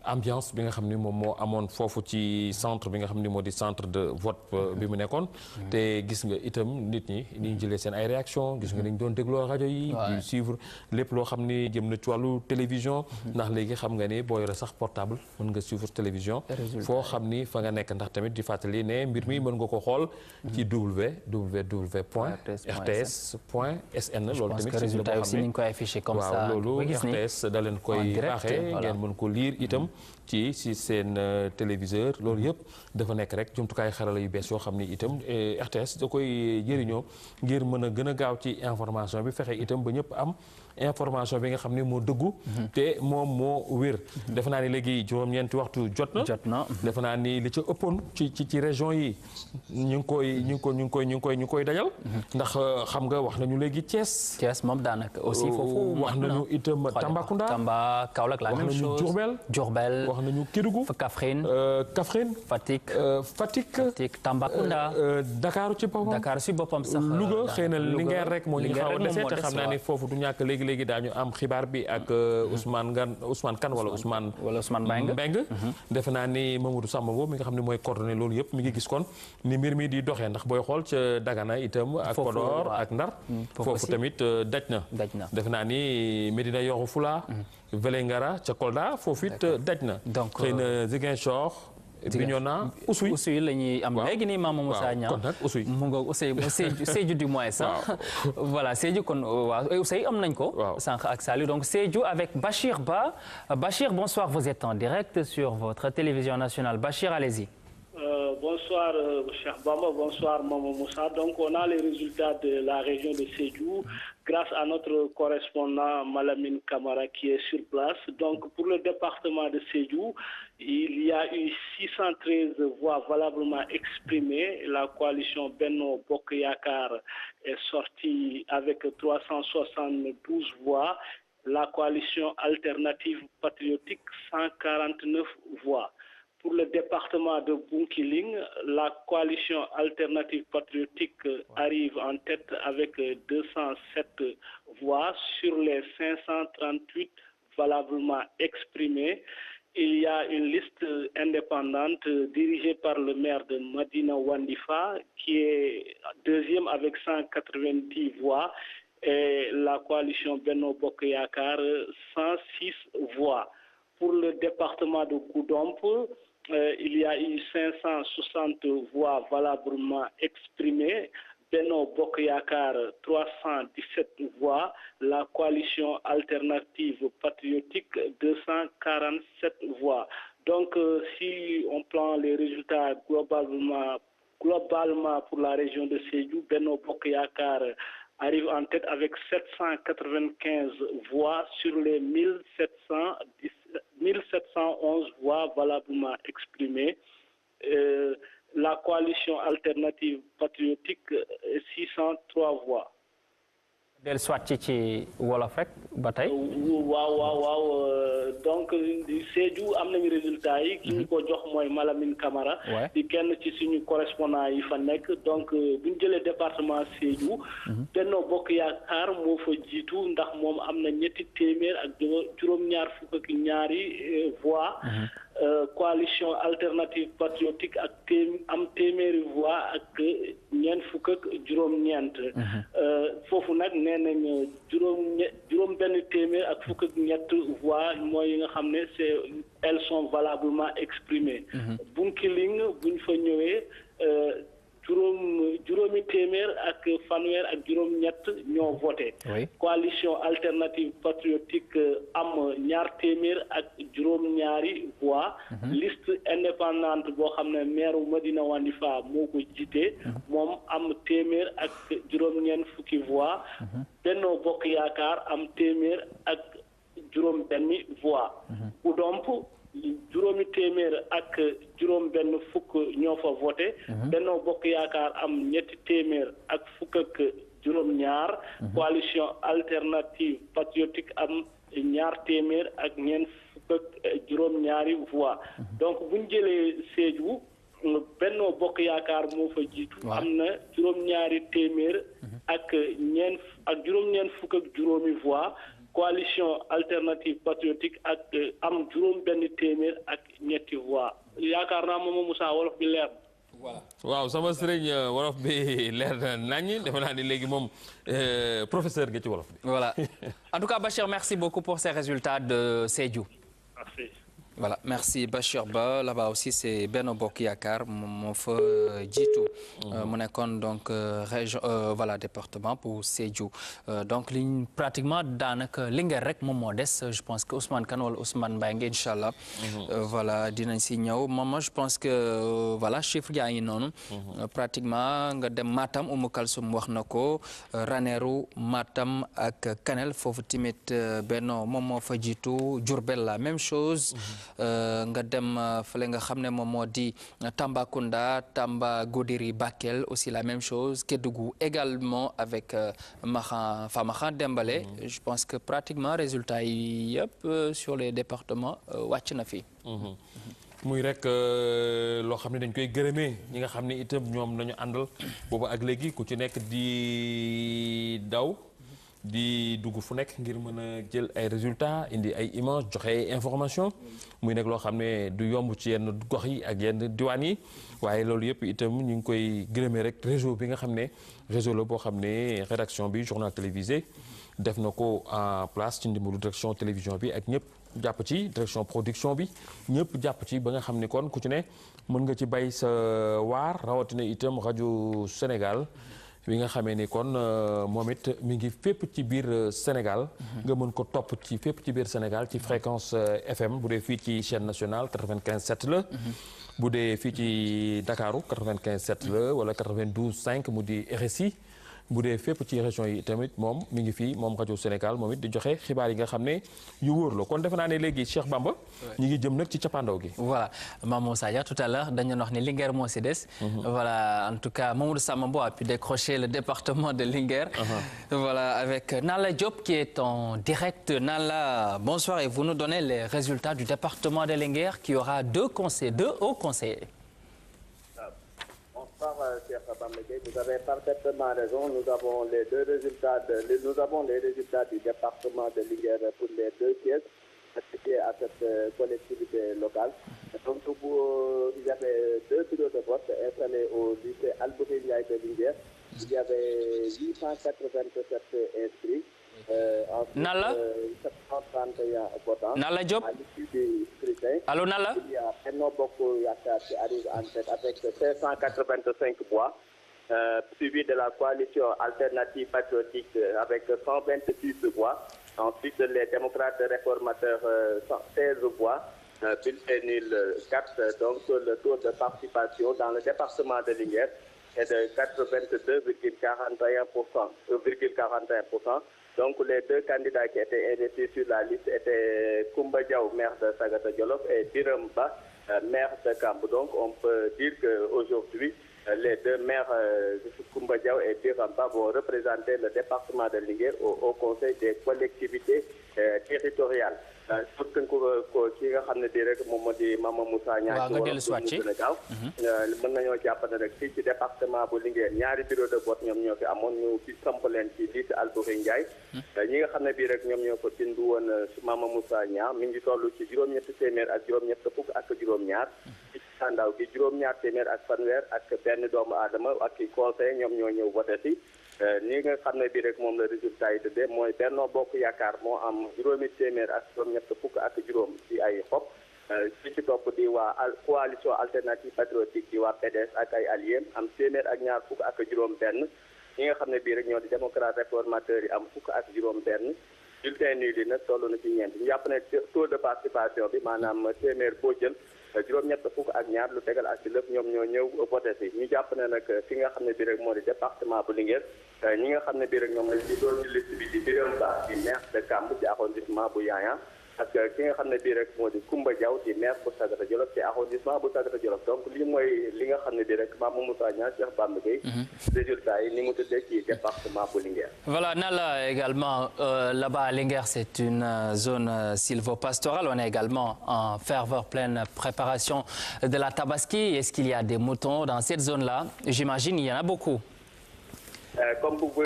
ambiance bi nga xam ni moom moo amoon foofu ci centre bi nga xam ni moo di centre de vote bi mu nekkoon te gis nga itam nit ñi ni ñu jëlee seen ay réaction gis nga ni ñu doon dégloo rajo yi di suivre lépp loo xam ni jëm na ci wàllu télévision ndax léegi xam nga ni boo yore sax portable mën nga suivre télévision foo xam ni fa nga nekk nekk ndax tamit di fàttali ne mbir mi mën nga ko xool ci www.rts.sn loolu tamit résultat aussi ni ñu koy affiché comme ça waaw loolu RTS da leen koy baaxee ngeen mën ko lire itam ci seen téléviseur loolu yëpp dafa nekk rek jumtukaay xarala yu bees yoo xam ni itam RTS da koy jëriñoo ngir mën a gën a gaaw ci information bi fexe itam ba ñëpp am information bi nga xam ne moo dëggu te moom moo wér defe naa ni léegi juróom-ñeenti waxtu jot na defe naa ni li ca ëppoon ci région yi ñu ngi koy dajal ndax xam nga wax nañu léegi Thiès moom daanaka aussi foofu wax nañu itam Tambacounda Tamba Kaolack la même chose wax nañu Diourbel wax nañu Kédougou Kaffrine Fatick Tambacounda Dakar ci boppam sax Louga xëy na Linguère rek moo ñu xaw a dese te xam naa ni foofu du ñàkk léegi daañu am xibaar bi ak Ousmane Kane wala Ousmane Mbengue defe naa ni Mamadou Samba boobu mi nga xam ne mooy coordonné loolu yëpp mi ngi gis kon ni mbir mi di doxee ndax booy xool ca Dagana itam ak Podor ak Ndar foofu tamit daj na defe naa ni Médina Yoro Fula Vélingara ca Kolda foofu it daj na xëy na Ziguinchor Bignona Oussouye la ñuy am léegi nii Mame Moussa Niang mu nga Sédhiou du moins sax voilà Sédhiou kon waaw Oussouye am nañ ko sànq ak Saliou donc Sédhiou avec Bachir Ba. Bachir, bonsoir, vous êtes en direct sur votre télévision nationale. Bachir, allez-y. Bonsoir Cheikh Bamba, bonsoir Mame Moussa. Donc on a les résultats de la région de Sédhiou grâce à notre correspondant Malamine Camara qui est sur place. Donc pour le département de Sédhiou, il y a eu 613 voix valablement exprimées. La coalition Benno Bokk Yakaar est sortie avec 372 voix. La coalition alternative patriotique 149 voix. Pour le département de Bounkiling, la coalition alternative patriotique arrive en tête avec 207 voix sur les 538 valablement exprimées. Il y a une liste indépendante dirigée par le maire de Madina Wandifa qui est deuxième avec 190 voix et la coalition Benno Bokk Yakaar 106 voix. Pour le département de Goudomp, il y a eu 560 voix valablement exprimées. Benno Bokk Yakaar 317 voix. La coalition alternative patriotique 247 voix. Donc si on prend les résultats globalement pour la région de Sédhiou, Benno Bokk Yakaar arrive en tête avec 795 voix sur les 1711 voix valablement exprimées. La coalition alternative patriotique 603 voix. del soit ci wolof rek ba tey. waaw donc Sédhiou am nañu résultat yi. ki ñu ko jox mooy Malamine Camara. di kenn ci suñu correspondant yi fa nekk donc bu ñu jëlee département Sédhiou. Benno Bokk Yakaar moo fa jiitu ndax moom am na ñetti téeméer ak juróom-ñaar fukk ak ñaari voix. Coalition alternative patriotique ak am téeméeri voix ak ñeent fukk ak juróom-ñeent. foofu nag nee nañ juróom benn téeméer ak fukk ak ñett voix mooy yi nga xam ne elles sont valablement exprimées. Bounkiling buñ fa ñëwee juróomi téeméer ak fanweer ak juróom-ñett ñoo voté. Coalition alternative patriotique am ñaar téeméer ak juróom-ñaari voix. Liste indépendante boo xam ne maire Madina Wandifa moo ko jiite. moom am téeméer ak juróom-ñeent fukki voix. Benno Bokk Yakaar am téeméer ak juróom-benni voix. Goudomp juróomi téeméer ak juróom benn fukk ñoo fa voté. Benno Bokk Yakaar am ñetti téeméer ak fukk ak juróom ñaar. Coalition alternative patriotique am ñaar téeméer ak ñeent fukk ak juróom ñaari voix. donc bu ñu jëlee Sédhiou Benno Bokk Yakaar moo fa jiitu. am na juróom-ñaari téeméer ak juróom-ñeent fukk ak juróomi voix. Coalition alternative patriotique ak am juróom benn téeméer ak ñetti voix yaakaar naa Mame Moussa wolof bi leer voilà waaw sama sëriñ wolof bi leer na naññi defe naa ni léegi moom professeur nga ci wolof bi. voilà en tout cas Bachir merci beaucoup pour ces résultats de Sédhiou. Merci. Voilà, merci Bachir Ba. Là-bas aussi, c'est Benno Bokk Yaakaar moo fa jiitu. mu nekkoon donc région voilà département pour Sédhiou. donc liñ pratiquement daanaka Linguère rek moom moo des je pense que Ousmane Kane wala Ousmane Mbengue incha allah. voilà dinañ si ñëw moom je pense que voilà chiffre yaa ngi noonu. pratiquement nga dem Matam Oumou Kalsoum wax na ko Ranérou Matam ak Kanel foofu tamit Benno moom moo fa jiitu Diourbel la même chose. nga dem fële nga xam ne moom moo di Tambacounda Tamba Goudiri Bakel aussi la même chose Kédougou également avec Famaxan Dembélé je pense que pratiquement résultat yi yëpp sur les départements wàcc na fi. muy rek loo xam ne dañ koy gërëmee ñi nga xam ne itam ñoom nañu àndal boobu ak léegi ku ci nekk di daw di dugg fu nekk ngir mën a jël ay résultats indi ay images joxe ay information muy nekk loo xam ne du yomb ci yenn gox yi ak yenn diwaan yi waaye loolu yëpp itam ñu ngi koy gërëmee rek réseau bi nga xam ne réseau la boo xam ne rédaction bi journal télévisé def na ko en place ci ndimbalu direction télévision bi ak ñëpp jàpp ci direction production bi ñëpp jàpp ci ba nga xam ne kon ku ci ne mën nga ci bay sa waar rawatina itam rajo Sénégal bi nga xamee ni kon moom it mi ngi fépp ci biir Sénégal nga mën ko topp ci fépp ci biir Sénégal ci fréquence FM bu dee fii ci chaîne nationale 95.7 la bu dee fii ci Dakaru 95.7 la wala 92.5 mu di RSI bu dee fépp ci région yi tamit moom mi ngi fii moom rajo Sénégal moom it di joxe xibaar yi nga xam ne yu wóor la kon defe naa ne léegi Cheikh Bamba ñu ngi jëm nag ci cappaandaw gi. voilà Mamadou Sadia tout à l'heure dañu wax ne Linguère moo si des. voilà en tout cas Mamadou Samambo a pu décrocher le département de Linguère. voilà avec Nalla Diop qui est en direct. Nalla, bonsoir et vous nous donnez les résultats du département de Linguère qui aura deux hauts conseillers. Vous avez parfaitement raison. Nous avons les résultats du département de Linguère pour les deux sièges associés à cette collectivité locale. Donc il y avait deux bureaux de vote installés au lycée Alboury Ndiaye de Linguère. Il y avait 887 inscrits. Nalla 731 votants. Nalla Diop. À l'issue du scrutin. Allô Nalla. Il y a Benno Bokk Yaakaar qui arrive en tête avec 585 voix. Suivi de la coalition alternative patriotique avec 126 voix. Ensuite, les démocrates réformateurs 16 voix. Bulletin nul 4. Donc, le taux de participation dans le département de Linguère est de 82,41%. Donc, les deux candidats qui étaient investis sur la liste étaient Koumba Diaw, maire de Sagata Djolof, et Biram Ba, maire de Kamb. Donc, on peut dire qu'aujourd'hui, les deux maires, Koumba Diaw et Biram Ba, vont représenter le département de Linguère au Conseil des collectivités territoriales. surtout ko ki nga xam ne di rek moom moo di Mama Moussa Niang ci wàllu gën a gaaw mën nañoo jàpp ne rek fii ci département bu Linguère ñaari bureau de vote ñoom ñoo fi amoon ñu fi samp leen ci lycée Alboury Ndiaye ñi nga xam ne bii rek ñoom ñoo ko bindu woon Mama Moussa Niang mi ngi toll ci juróom-ñetti téeméer ak juróom-ñett fukk ak juróom-ñaar ci sandaw gi juróom-ñaar téeméer ak fanweer ak benn doomu aadama ak i conseil ñoom ñoo ñëw voté si ni nga xam ne bii rek moom la résultat yi tëddee mooy Benno Bokk Yaakaar moo am juróomi téeméer ak juróom-ñett fukk ak juróom ci ay xob ci topp di waa coalition alternative patriotique di waa PDS ak ay alliés am téeméer ak ñaar fukk ak juróom benn ñi nga xam ne bii rek ñoo di démocrate réformateur yi am fukk ak juróom benn bulletin nul yi nag toll na ci ñeent ñu jàpp ne taux de participation bi maanaam téeméer boo jël juróom-ñett fukk ak ñaar lu tegal ak ci lépp ñoom ñoo ñëw voté si ñu jàpp ne nag fi nga xam ne bii rek moo di département bu Linguère ñi nga xam ne bii rek ñoom la ci doon ci liste bi di Birame Ba di maire de Kamb ci arrondissement bu Yaya ak ki nga xam ne bii rek moo di Koumba Diaw di maire bu Sagata Djolof ci arrondissement bu Sagata Djolof donc lii mooy li nga xam ne bii rek Mama Moussa Niang Cheikh Bamba Gueye résultat yi ni mu tëddee ci département bu Linguère. Voilà Nalla également là-bas à Linguère c'est une zone sylvopastorale on est également en ferveur pleine préparation de la Tabaski est-ce qu'il y a des moutons dans cette zone-là j'imagine il y en a beaucoup. Comme vous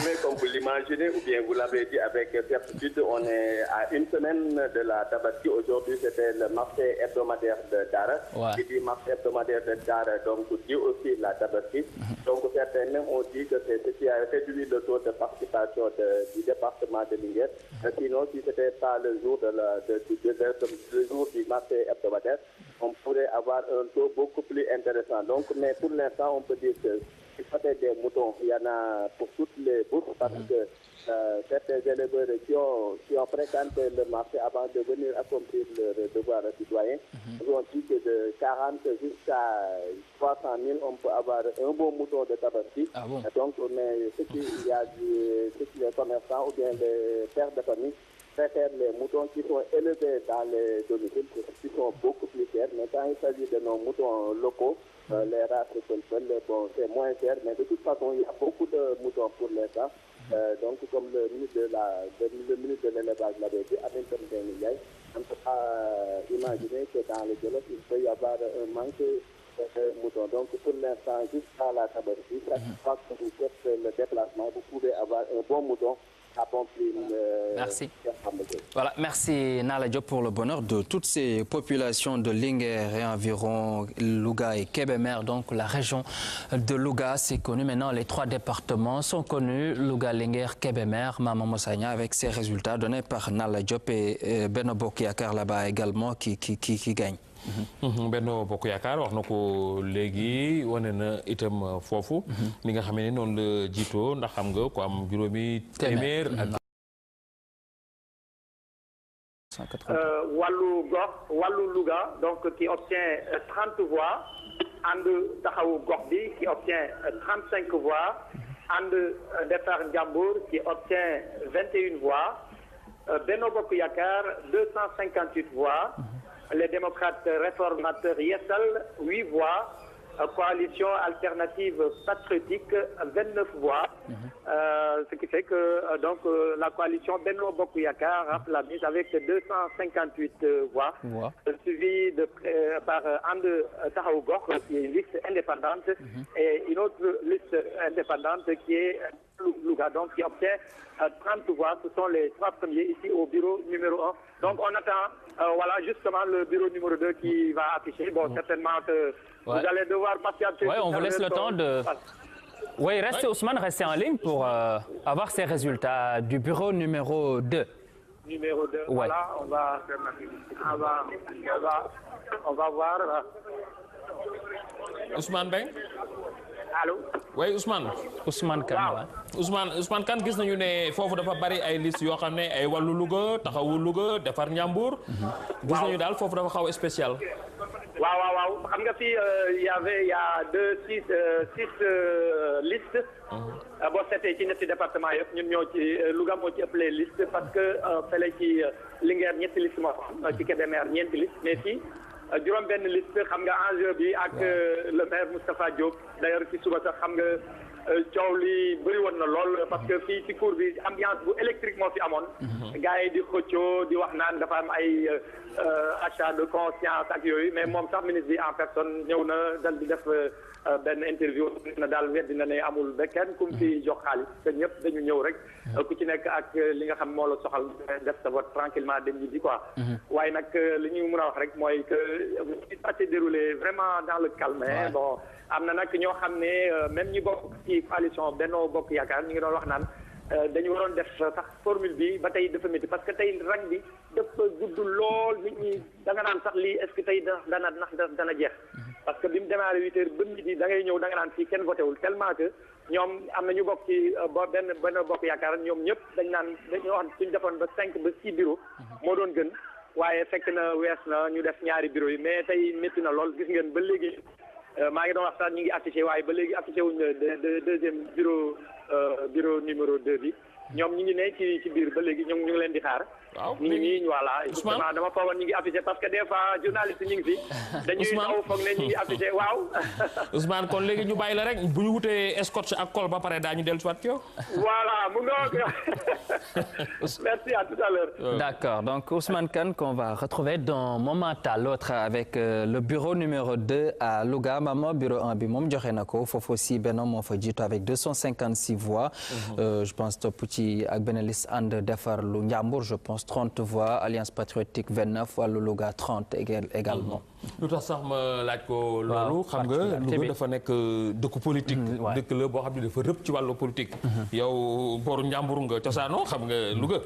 l'imaginez, ou bien vous l'avez dit avec certitude, on est à une semaine de la Tabaski. Aujourd'hui, c'était le marché hebdomadaire de Dara. Qui dit marché hebdomadaire de Dara, donc dit aussi la Tabaski. Donc certains même ont dit que c'est ce qui a réduit le taux de participation du département de Linguère. Sinon, si ce n'était pas le jour le jour du marché hebdomadaire, on pourrait avoir un taux beaucoup plus intéressant. Donc, mais pour l'instant, on peut dire que il faut des moutons. Il y en a pour toutes les bourses parce que certains éleveurs qui ont fréquenté le marché avant de venir accomplir leur devoir citoyen, ils ont dit que de 40 jusqu'à 300 000, on peut avoir un bon mouton de Tabaski. Donc, mais les commerçants ou bien les pères de famille préfèrent les moutons qui sont élevés dans les domiciles, qui sont beaucoup plus chers. Mais quand il s'agit de nos moutons locaux, les races bon, c'est moins cher, mais de toute façon, il y a beaucoup de moutons pour l'instant. Donc, comme le ministre de l'élevage l'avait dit, avec on peut imaginer que dans les Jolof, il peut y avoir un manque de moutons. Donc, pour l'instant, jusqu'à la Tabaski, chaque fois que vous faites le déplacement, vous pouvez avoir un bon mouton. Merci. Voilà, merci Nala Diop pour le bonheur de toutes ces populations de Linguère et environ Louga et Kébémer. Donc la région de Louga, c'est connu. Maintenant, les 3 départements sont connus. Louga, Linguère, Kébémer, Mama Mossagna, avec ces résultats donnés par Nala Diop et Benno Bokk Yakaar là-bas également qui gagne. Benno Bokk Yaakaar wax na ko léegi wane na itam foofu li nga xam ne noonu la jiitoo ndax xam nga ko am juróomi téeméer ak wàllu Louga donc qui obtient 30 voix ànd taxawu gox bi qui obtient 35 voix ànd defar Njambur qui obtient 21 voix Benno Bokk Yaakaar 258 voix les démocrates réformateurs Yessal 8 voix, coalition alternative patriotique 29 voix, ce qui fait que donc la coalition Benno Bokk Yaakaar rafle la mise avec 258 voix, suivi par And Taxawu Gox qui est une liste indépendante et une autre liste indépendante qui est Louga, donc qui obtient 30 voix. Ce sont les 3 premiers ici au bureau numéro 1. Donc on attend voilà justement le bureau numéro 2 qui va afficher. Bon, certainement que vous allez devoir patienter. Oui, on vous laisse le temps de... Oui, restez Ousmane, restez en ligne pour avoir ces résultats du bureau numéro 2. Numéro 2, voilà, on va voir. Ousmane Beng. Allô. Oui, Ousmane. Ousmane Kane. Ousmane Kane gis nañu ne foofu dafa bari ay liste yoo xam ne ay wàllu Louga taxawu Louga defar Njambur. Gis nañu daal foofu dafa xaw spécial. waaw xam nga fii il y a 6 listes. Bon c'était ci ñetti département yëpp ñun ñoo ci Louga moo ci ëppale liste parce que fële ci Linguère ñetti liste moo am ci Kébémer ñeenti liste mais fii juróom benn liste xam nga enjeu bi ak le maire Moustapha Diop d'ailleurs ci suba sax xam nga coow li bëri woon na lool parce que fii ci cour bi ambiance bu électrique moo fi amoon gars yi di xëccoo di wax naan dafa am ay achat de conscience ak yooyu mais moom sax ministre bi en personne ñëw na dal di def benn interview na daal weddi na ne amul ba kenn kum fi jox xaalis te ñëpp dañu ñëw rek ku ci nekk ak li nga xam moo la soxal def sa vote tranquillement dem ñi di quoi waaye nag li ñu mën a wax rek mooy que ça s'est déroulé vraiment dans le calme bon am na nag ñoo xam ne même ñi bokk ci coalition Benno Bokk Yaakaar ñu ngi doon wax naan dañu waroon def sax formule bi ba tey dafa métti parce que tey rang bi dafa gudd lool nit ñi da nga naan sax lii est-ce que tey dana jeex parce que bi mu démarré 8 heures ba midi da ngay ñëw da nga naan fii kenn voté wul tellement que ñoom am na ñu bokk ci benn bokk yaakaar ñoom ñëpp dañ naan dañu wax suñu defoon ba 5 ba 6 bureau moo doon gën waaye fekk na wees na ñu def ñaari bureau yi mais tey métti na lool gis ngeen ba léegi maa ngi doon wax sax ñu ngi affiché waaye ba léegi affiché wuñ deuxième bureau numéro 2 bi ñoom ñu ngi ne ci biir ba léegi ñu ngi leen di xaar. waaw ñu ngi nii voilà dama foogoon ñu ngi affiché parce que des fois journaliste ñu ngi fi. dañuy taw foog ne ñu ngi affiché waaw. Ousmane kon léegi ñu bàyyi la rek bu ñu wutee scotch ak col ba pare daañu dellu si waat ci yow. voilà mu ngoog. Merci, à tout à l'heure. D'accord, donc Ousmane Kane qu'on va retrouver d'un moment à l'autre avec le bureau numéro 2 à Louga. Maman, bureau 1 bi moom joxe na ko foofu aussi benn moo fa jiitu avec 256 voix. Je pense topp ci ak benn liste ànd defar lu Njàmbur je pense 30 voix Alliance Patriotique 29 wàllu Louga 30 également. lu tax sax ma laaj ko loolu xam nga Louga dafa nekk dëkku politique dëkk la boo xam ne dafa rëpp ci wàllu politique yow booru Njàmbur nga cosaanoo xam nga Louga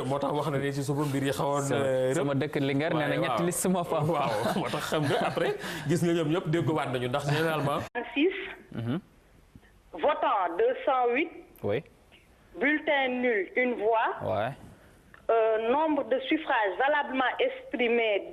moo tax wax na ne ci suba mbir yi xawoon rëpp sama dëkk Linguère nee na ñetti liste moo fa waaw moo tax xam nga après gis nga ñoom ñëpp déggowaat nañu ndax généralement 6 votant 208 oui bulletin nul une voix nombre de suffrages valablement exprimés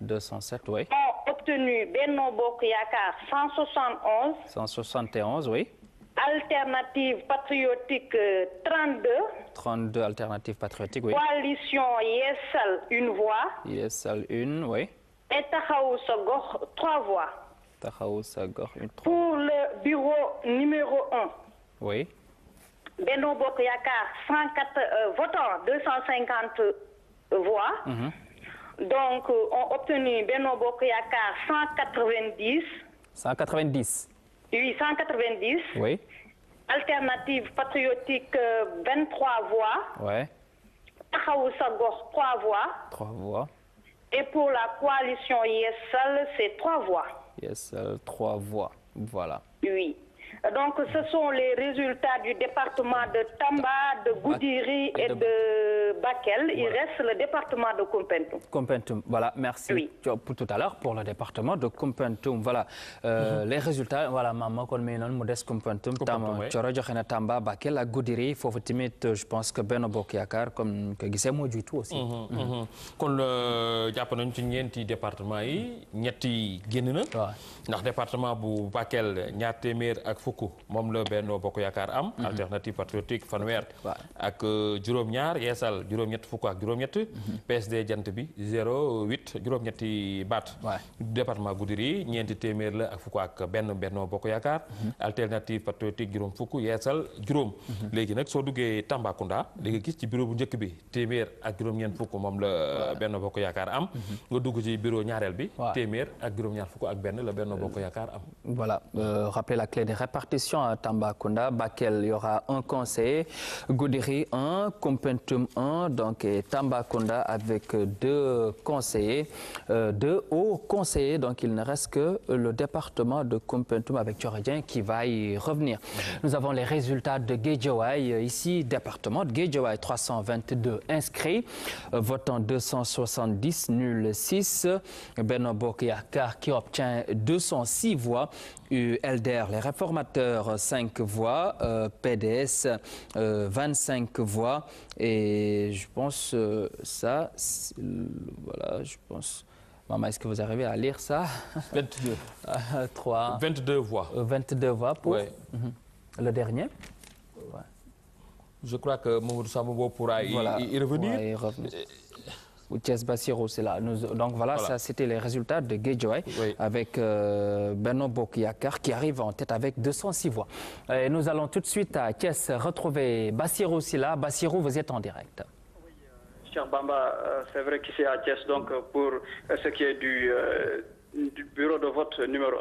207 oui. ont obtenu Benno Bokk Yakaar 171. 171, oui. Alternative patriotique 32. 32 alternatives patriotiques, oui. Coalition Yeesal une voix. Yeesal une, oui. Et Taxawu Sa Gox 3 voix. Taxawu Sa Gox une 3. Pour le bureau numéro 1. Oui. Benno Bokk Yakaar votant 250 voix. Donc, ont obtenu Benno Bokk Yakaar 190. 190. Oui, 190. Oui. Alternative patriotique 23 voix. Oui. Taxawu Sa Gox 3 voix. 3 voix. Et pour la coalition Yeesal, c'est 3 voix. Yeesal, 3 voix. Voilà. Oui. Donc, ce sont les résultats du département de Tamba, de Goudiri et de Bakel. Il reste le département de Koumpentoum. Koumpentoum, voilà, merci pour tout à l'heure pour le département de Koumpentoum. Voilà, les résultats, voilà, maman, kon mi non modeste Koumpentoum, Tamba, Thioro joxe na Tamba, Bakel ak Goudiri, foofu tamit je pense que Benno Bokk Yakaar comme que gisee moo jiitu aussi. kon jàpp nañu ci ñeenti département yi ñetti génn na. ndax département bu Bakel ñaar téeméer ak fukk moom la Benno Bokk Yakaar am. Alternative patriotique fanweer. ak juróom-ñaar Yeesal juróom-ñett fukk ak juróom-ñett. PSD jant bi 0,8 juróom-ñetti baat. département Goudiri ñeenti téeméer la ak fukk ak benn Benno Bokk Yakaar. Alternative patriotique juróom fukk Yeesal juróom. léegi nag soo duggee Tambacounda li nga gis ci bureau bu njëkk bi téeméer ak juróom-ñeent fukk moom la Benno Bokk Yakaar am. nga dugg ci bureau ñaareel bi. téeméer ak juróom-ñaar fukk ak benn la Benno Bokk Yakaar am. Voilà, rappelez la clé des répartitions à Tambacounda. Bakel, il y aura un conseiller. Goudiri 1, Koumpentoum 1, donc et Tambacounda avec 2 conseillers, 2 hauts conseillers. Donc il ne reste que le département de Koumpentoum avec Thioro Dieng qui va y revenir. Nous avons les résultats de Guédiawaye. Ici, département de Guédiawaye, 322 inscrits, votant 270, nul 6. Benno Bokk Yakaar qui obtient 206 voix. LDR, les réformateurs 5 voix, PDS 25 voix et je pense ça, voilà, je pense. Maman, est-ce que vous arrivez à lire ça? 22. 3. 22 voix. 22 voix pour le dernier. Je crois que Mamadou Sambou pourra y revenir. Thiès Bassirou, c'est là. Donc voilà, ça c'était les résultats de Guédiawaye avec Benno Bokk Yakaar qui arrive en tête avec 206 voix. Et nous allons tout de suite à Thiès retrouver Bassirou Sylla. Bassirou, vous êtes en direct. Oui, cher Bamba, c'est vrai qu'ici à Thiès, donc pour ce qui est du bureau de vote numéro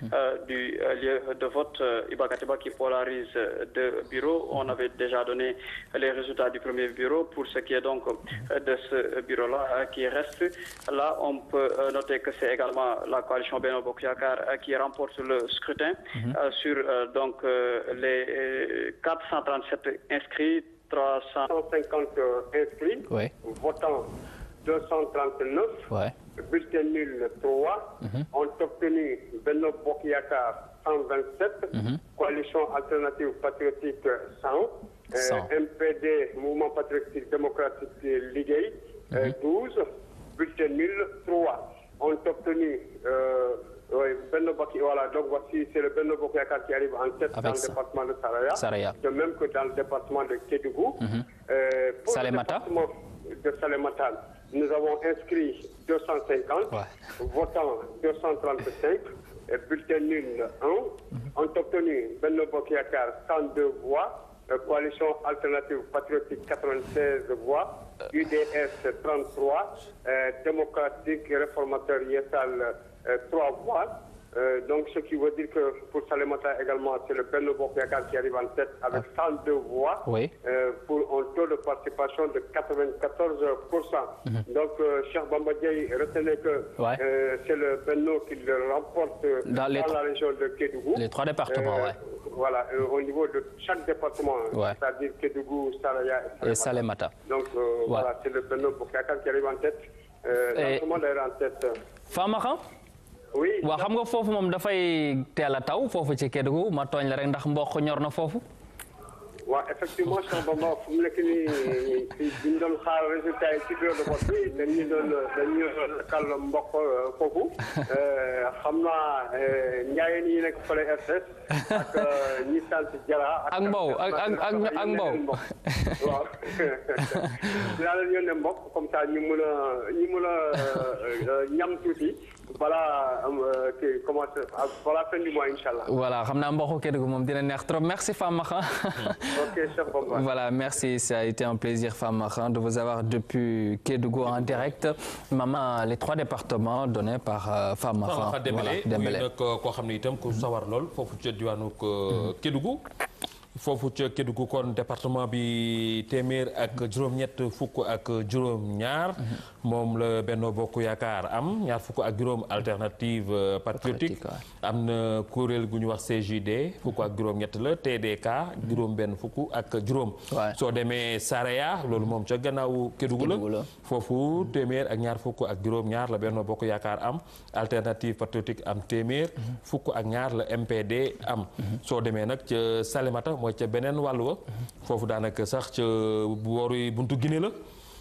1, du lieu de vote Iba Katiba qui polarise 2 bureaux. On avait déjà donné les résultats du premier bureau. Pour ce qui est donc de ce bureau-là qui reste, là on peut noter que c'est également la coalition Benno Bokk Yakaar qui remporte le scrutin sur donc les 437 inscrits, 350 inscrits, votant 239. Bulletin nul 3 ont obtenu Benno Bokk Yakaar 127, coalition alternative patriotique 100, MPD, mouvement patriotique démocratique Ligue 12, bulletin nul 3 ont obtenu Oui, voilà, donc voici, c'est le Benno Bokk Yakaar qui arrive en tête dans le département de Saraya, de même que dans le département de Kédougou. Pour Salémata. le département de Salémata, nous avons inscrit 250, votants 235, et bulletin nul 1. On a obtenu Benno Bokk Yakaar 102 voix, coalition alternative patriotique 96 voix, UDS 33, démocratique et réformateur Yessal 3 voix. Donc ce qui veut dire que pour Salémata également, c'est le Benno Bokk Yakaar qui arrive en tête avec 102 voix pour un taux de participation de 94%. Donc Cheikh Bamba Dièye, retenez que c'est le Benno qui le remporte dans la région de Kédougou. Les 3 départements, Voilà, au niveau de chaque département, c'est-à-dire Kédougou, Saraya et Salémata. Donc voilà, c'est le Benno Bokk Yakaar qui arrive en tête. Tout le monde est en tête. Famara? Oui. Waaw xam nga foofu moom dafay teel a taw foofu ci Kédougou ma tooñ la rek ndax mboq ñor na foofu. waaw effectivement Cheikh Bamba fu mu nekk nii ñu doon xaar résultat yi ci bureau de vote bi dañu doon kàll mboq foofu xam naa njaayeen yi nekk fële RTS ak ñi sant Jara ak Mbow ak Mbow waaw dinaa leen yónnee mboq comme ça ñu mën a ñam tuuti balaa commencé balaa fin du mois inchallah. Voilà xam naa mboqu Kédougou moom dina neex trop merci Famara. Voilà, merci. Ça a été un plaisir, Famara, de vous avoir depuis Kédougou en direct. Maman, les 3 départements donnés par Famara. Dembélé. Muy nag koo xam ne itam ku sawar lool foofu ca diwaanu Kédougou. Foofu ca Kédougou kon département bi téeméer ak juróom-ñett fukk ak juróom-ñaar moom la Benno Bokk Yaakaar am ñaar fukk ak juróom alternative patriotique am na kuréel gu ñu wax CJD fukk ak juróom-ñett la TDK juróom-benn fukk ak juróom. soo demee Saraya loolu moom ca gannaaw Kédougou la foofu téeméer ak ñaar fukk ak juróom-ñaar la Benno Bokk Yaakaar am alternative patriotique am téeméer fukk ak ñaar la MPD am. soo demee nag ca Salémata mooy ca beneen wàll wa foofu daanaka sax ca booru buntu Guinée la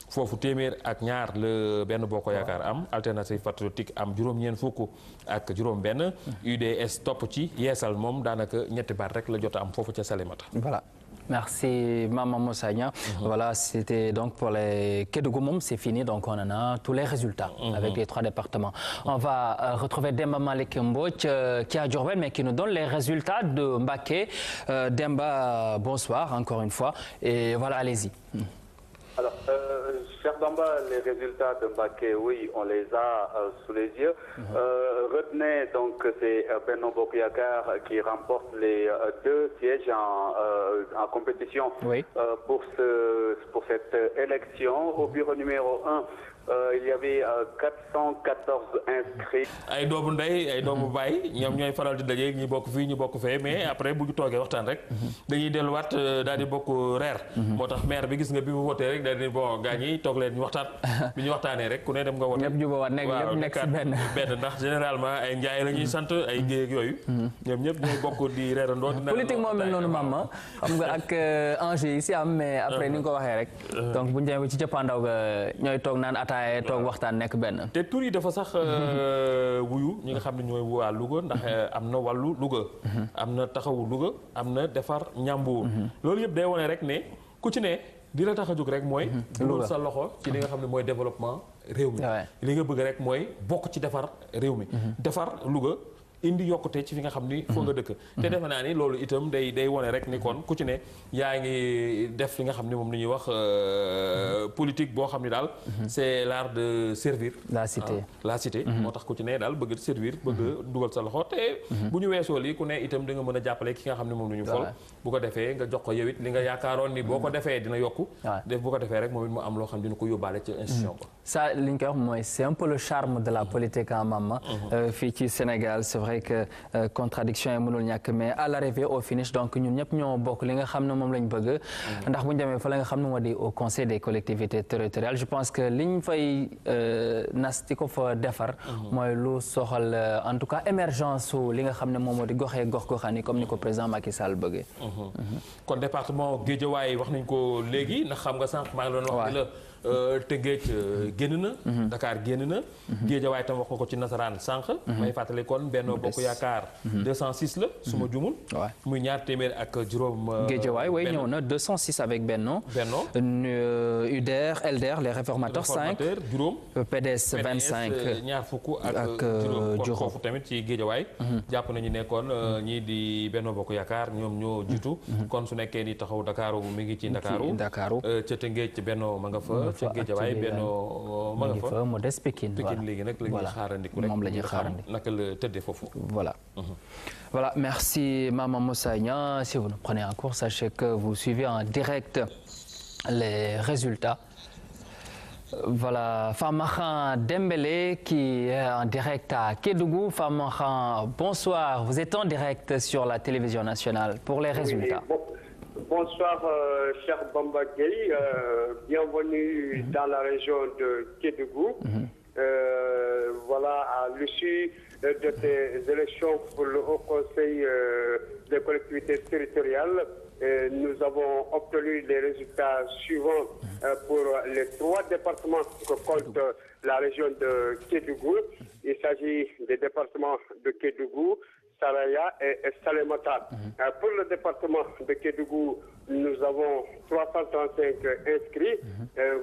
foofu téeméer ak ñaar la Benno Bokk Yaakaar am alternative patriotique am juróom-ñeent fukk ak juróom-benn UDS topp ci yeesal moom daanaka ñetti baat rek la jot a am foofu ca Salémata. Voilà. Merci Maman Mossagna. Voilà, c'était donc pour les Kédougou, c'est fini, donc on en a tous les résultats avec les 3 départements. On va retrouver Demba Malick Mbodj qui est à Diourbel mais qui nous donne les résultats de Mbacké. Demba, bonsoir encore une fois et voilà, allez-y. Alors, cher Bamba, les résultats de Mbacké, oui, on les a sous les yeux. Retenez donc que c'est Benno Bokk Yakaar qui remporte les 2 sièges en compétition pour cette élection. Au bureau numéro 1, il y avait 414 inscrits. ay doomu ndey ay doomu baay ñoom ñooy faral di daje ñi bokk fii ñu bokk fee mais après bu ñu toogee waxtaan rek dañuy delluwaat daal di bokk reer. moo tax maire bi gis nga bi mu wootee rek daal di bon gaa ñi toog leen ñu waxtaan bi ñu waxtaanee rek ku ne dem nga wote. ñëpp jubóowaat nekk si benn ndax généralement ay njaay la ñuy sant ay géej ak yooyu. ñoom ñëpp ñooy bokk di reerandoo. politique moo mel noonu maam xam nga ak enjeu yi si am mais après ni nga ko waxee rek. donc bu ñu demee ci jëppandaw ga ñooy toog naan ataaya toog waxtaan nekk benn. te tur yi dafa sax wuyu ñi nga xam ne ñooy waa Louga ndax am na wàllu Louga. am na taxawu Louga am na defar Njàmbur. loolu yëpp day wone rek ne ku ci ne di la tax a jóg rek mooy. dugal sa loxo ci li nga xam ne mooy développement réew mi. li nga bëgg rek mooy bokk ci defar réew mi. defar Louga. indi yokkute ci fi nga xam ni foo nga dëkk te defe naa ni loolu itam day wone rek ni kon ku ci ne yaa ngi def li nga xam ni moom la ñuy wax politique boo xam ni daal c'est l'art de servir la cité moo tax ku ci ne daal bëgg servir bëgg dugal sa loxo te bu ñu weesoo lii ku ne itam da nga mën a jàppale ki nga xam ne moom la ñu fol bu ko defee nga jox ko yow it li nga yaakaaroon ni boo ko defee dina yokku def bu ko defee rek moom it mu am loo xam dina ko yóbbaale ci institution ko ça li ñu koy wax mooy c'est un peu le charme de la politique en Mama fii ci Sénégal c'est vrai que contradiction yi mënul ñàkk mais à l'arrivée au finish donc ñun ñëpp ñoo bokk li nga xam ne moom lañ bëgg ndax bu ñu demee fa la nga xam ne moo di au conseil des collectivités territoriales je pense que liñ fay nas di ko fa defar mooy lu soxal en tout cas émergence su li nga xam ne moom moo di goxee gox-goxaan yi comme ni ko président Macky Sall bëggee kon département Guédiawaye wax nañ ko léegi ndax xam nga sànq maa ngi doon wax la Tëngéej génn na. Dakar génn na. Guédiawaye tam wax nga ko ci nasaraan sànq. may fàttali kon Benno Bokk Yaakaar. 206 la su ma jumul. muy ñaar téeméer ak juróom. Guédiawaye way ñëw na 206 avec Benno. UDR LDR les réformateurs 5. juróom. PDS 25. ñaar fukk ak juróom foofu tamit ci Guédiawaye. jàpp nañu nekkoon ñii di Benno Bokk Yaakaar ñoom ñoo jiitu. kon su nekkee ni taxaw Dakaru mi ngi ci Ndakaaru. ca Tëngéej ci Benno ma nga fa. ca Guédiawaye Benno ma nga fa. mu des Pikine léegi nag la ñuy xaarandiku rek. moom la ñuy xaarandi naka la tëddee foofu. Voilà. Voilà, merci Maman Moussaïna. Si vous nous prenez en cours, sachez que vous suivez en direct les résultats. Voilà, Famahan Dembélé qui est en direct à Kédougou. Famahan, bonsoir. Vous êtes en direct sur la télévision nationale pour les résultats. Bonsoir, cher Bamba Gueye. Bienvenue dans la région de Kédougou. Voilà, à l'issue de ces élections pour le Haut Conseil des collectivités territoriales, nous avons obtenu les résultats suivants pour les 3 départements que compte la région de Kédougou. Il s'agit des départements de Kédougou, Saraya et Salémata. Pour le département de Kédougou, nous avons 335 inscrits,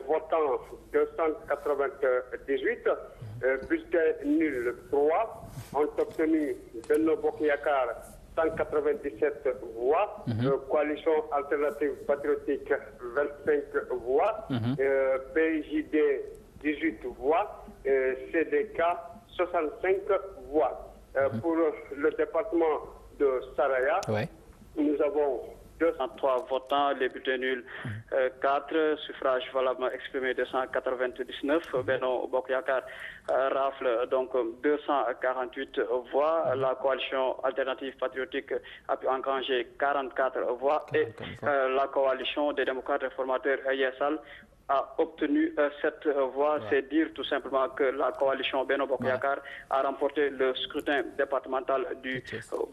votant 298, bulletin nul 3, ont obtenu Benno Bokk Yaakaar 197 voix, coalition alternative patriotique 25 voix, PJD 18 voix, CDK 65 voix. Pour le département de Saraya, nous avons 203 votants, les bulletins nuls 4, suffrages valablement exprimés 299, Benno Bokk Yaakaar rafle donc 248 voix, la coalition alternative patriotique a pu engranger 44 voix et la coalition des démocrates réformateurs Yeesal a obtenu 7 voix. C'est dire tout simplement que la coalition Benno Bokk Yaakaar a remporté le scrutin départemental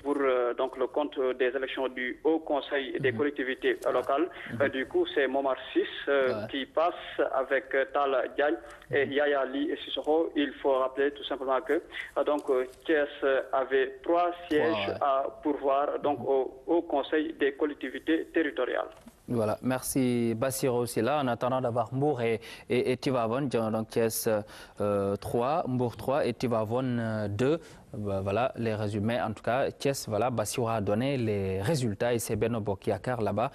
pour donc le compte des élections du Haut Conseil des collectivités locales. Du coup, c'est Momar 6 qui passe avec Talla Diagne et Yaya Ly Sissoko. Il faut rappeler tout simplement que donc Thiès avait 3 sièges à pourvoir donc au Haut Conseil des collectivités territoriales. Voilà, merci Bassirou Silla. En attendant d'avoir Mbour et Tivaouane, donc Thiès 3, Mbour 3 et Tivaouane 2. Voilà les résumés. En tout cas, Thiès, voilà, Bassirou a donné les résultats et c'est Benno Bokk Yaakaar là-bas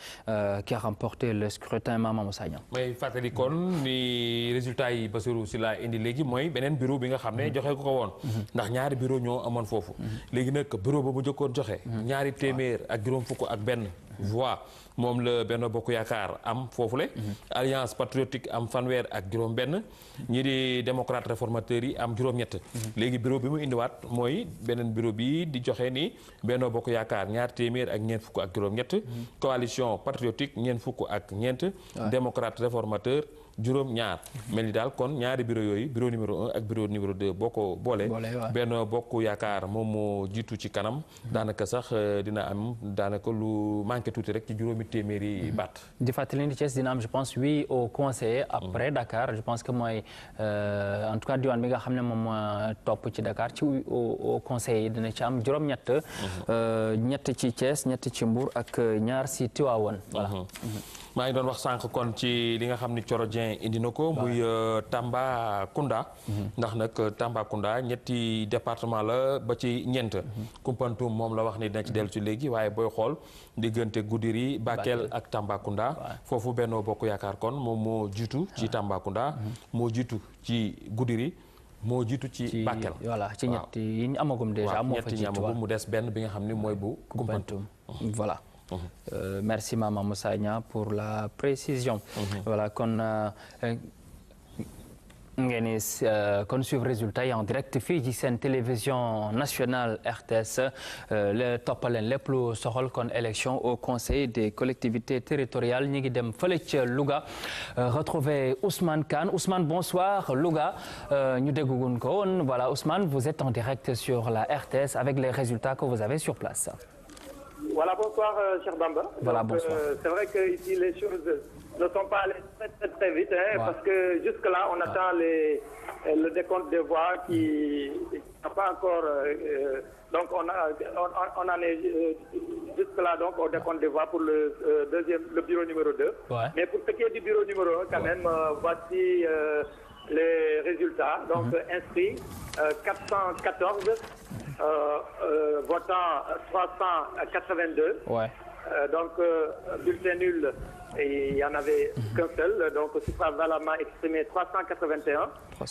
qui a remporté le scrutin. Maman Moussaïna. may fàttali kon ni résultats yi Bassirou Silla indi léegi mooy beneen bureau bi nga xam ne joxe ko woon. ndax ñaari bureau ñoo amoon foofu. léegi nag bureau ba mu jëkkoon joxe. ñaari téeméer ak juróom fukk ak benn voix. moom la Benno Bokk Yaakaar am foofule. alliance patriotique am fanweer ak juróom-benn. ñii di démocrate réformateurs yi am juróom-ñett. léegi bureau bi mu indiwaat mooy beneen bureau bi di joxe ni Benno Bokk Yaakaar ñaar téeméer ak ñeent fukk ak juróom-ñett. coalition patriotique ñeent fukk ak ñeent. démocrate réformateur juróom ñaar. mel ni daal kon ñaari bureau yooyu bureau numéro 1 ak bureau numéro 2 boo ko boolee. Benno Bokk Yaakaar moom moo jiitu ci kanam. daanaka sax dina am daanaka lu manqué tuuti rek ci juróomi téeméeri baat. di fàttali ni Thiès dina am je pense 8 au conseiller après Dakar je pense que mooy en tout cas diwaan bi nga xam ne moom moo topp ci Dakar ci au conseiller dina ci am juróom-ñett. ñett ci Thiès ñett ci Mbour ak ñaar si Tivaouane. voilà. maa ngi doon wax sànq kon ci li nga xam ni Thioro Dieng indi na ko muy Tambacounda. ndax nag Tambacounda ñetti département la ba ci ñeent. Koumpentoum moom la wax ni dina ci dellu ci léegi waaye booy xool diggante Goudiri Bakel ak Tambacounda. foofu Benno Bokk Yaakaar kon moom moo jiitu ci Tambacounda. moo jiitu ci Goudiri. moo jiitu ci Bakel. voilà ci ñett yi ñu amagum déjà moo fa jiitu mu des benn bi nga xam ni mooy bu Koumpentoum. voilà. Merci Maman Moussaïna pour la précision. Voilà kon ngeen kon suivre résultat yi en direct fii ci seen télévision nationale RTS le toppaleen lépp lu soxal kon élection au conseil des collectivités territoriales ñi ngi dem fële ca Louga retrouver Ousmane Kane. Ousmane, bonsoir. Louga ñu déggugun ko woon. Voilà Ousmane, vous êtes en direct sur la RTS avec les résultats que vous avez sur place. Voilà, bonsoir, cher Bamba. Voilà, donc, bonsoir. c'est vrai que ici les choses ne sont pas allés très vite, parce que jusque-là, on attend le décompte des voix qui n'a pas encore... donc, on en est jusque-là donc, au décompte des voix pour le bureau numéro 2. Ouais. Mais pour ce qui est du bureau numéro 1, quand même, voici les résultats. Donc, inscrits, 414, votants 382. Ouais. Donc, bulletin nul, il n'y en avait qu'un seul. Donc, suffrage valemment exprimé 381.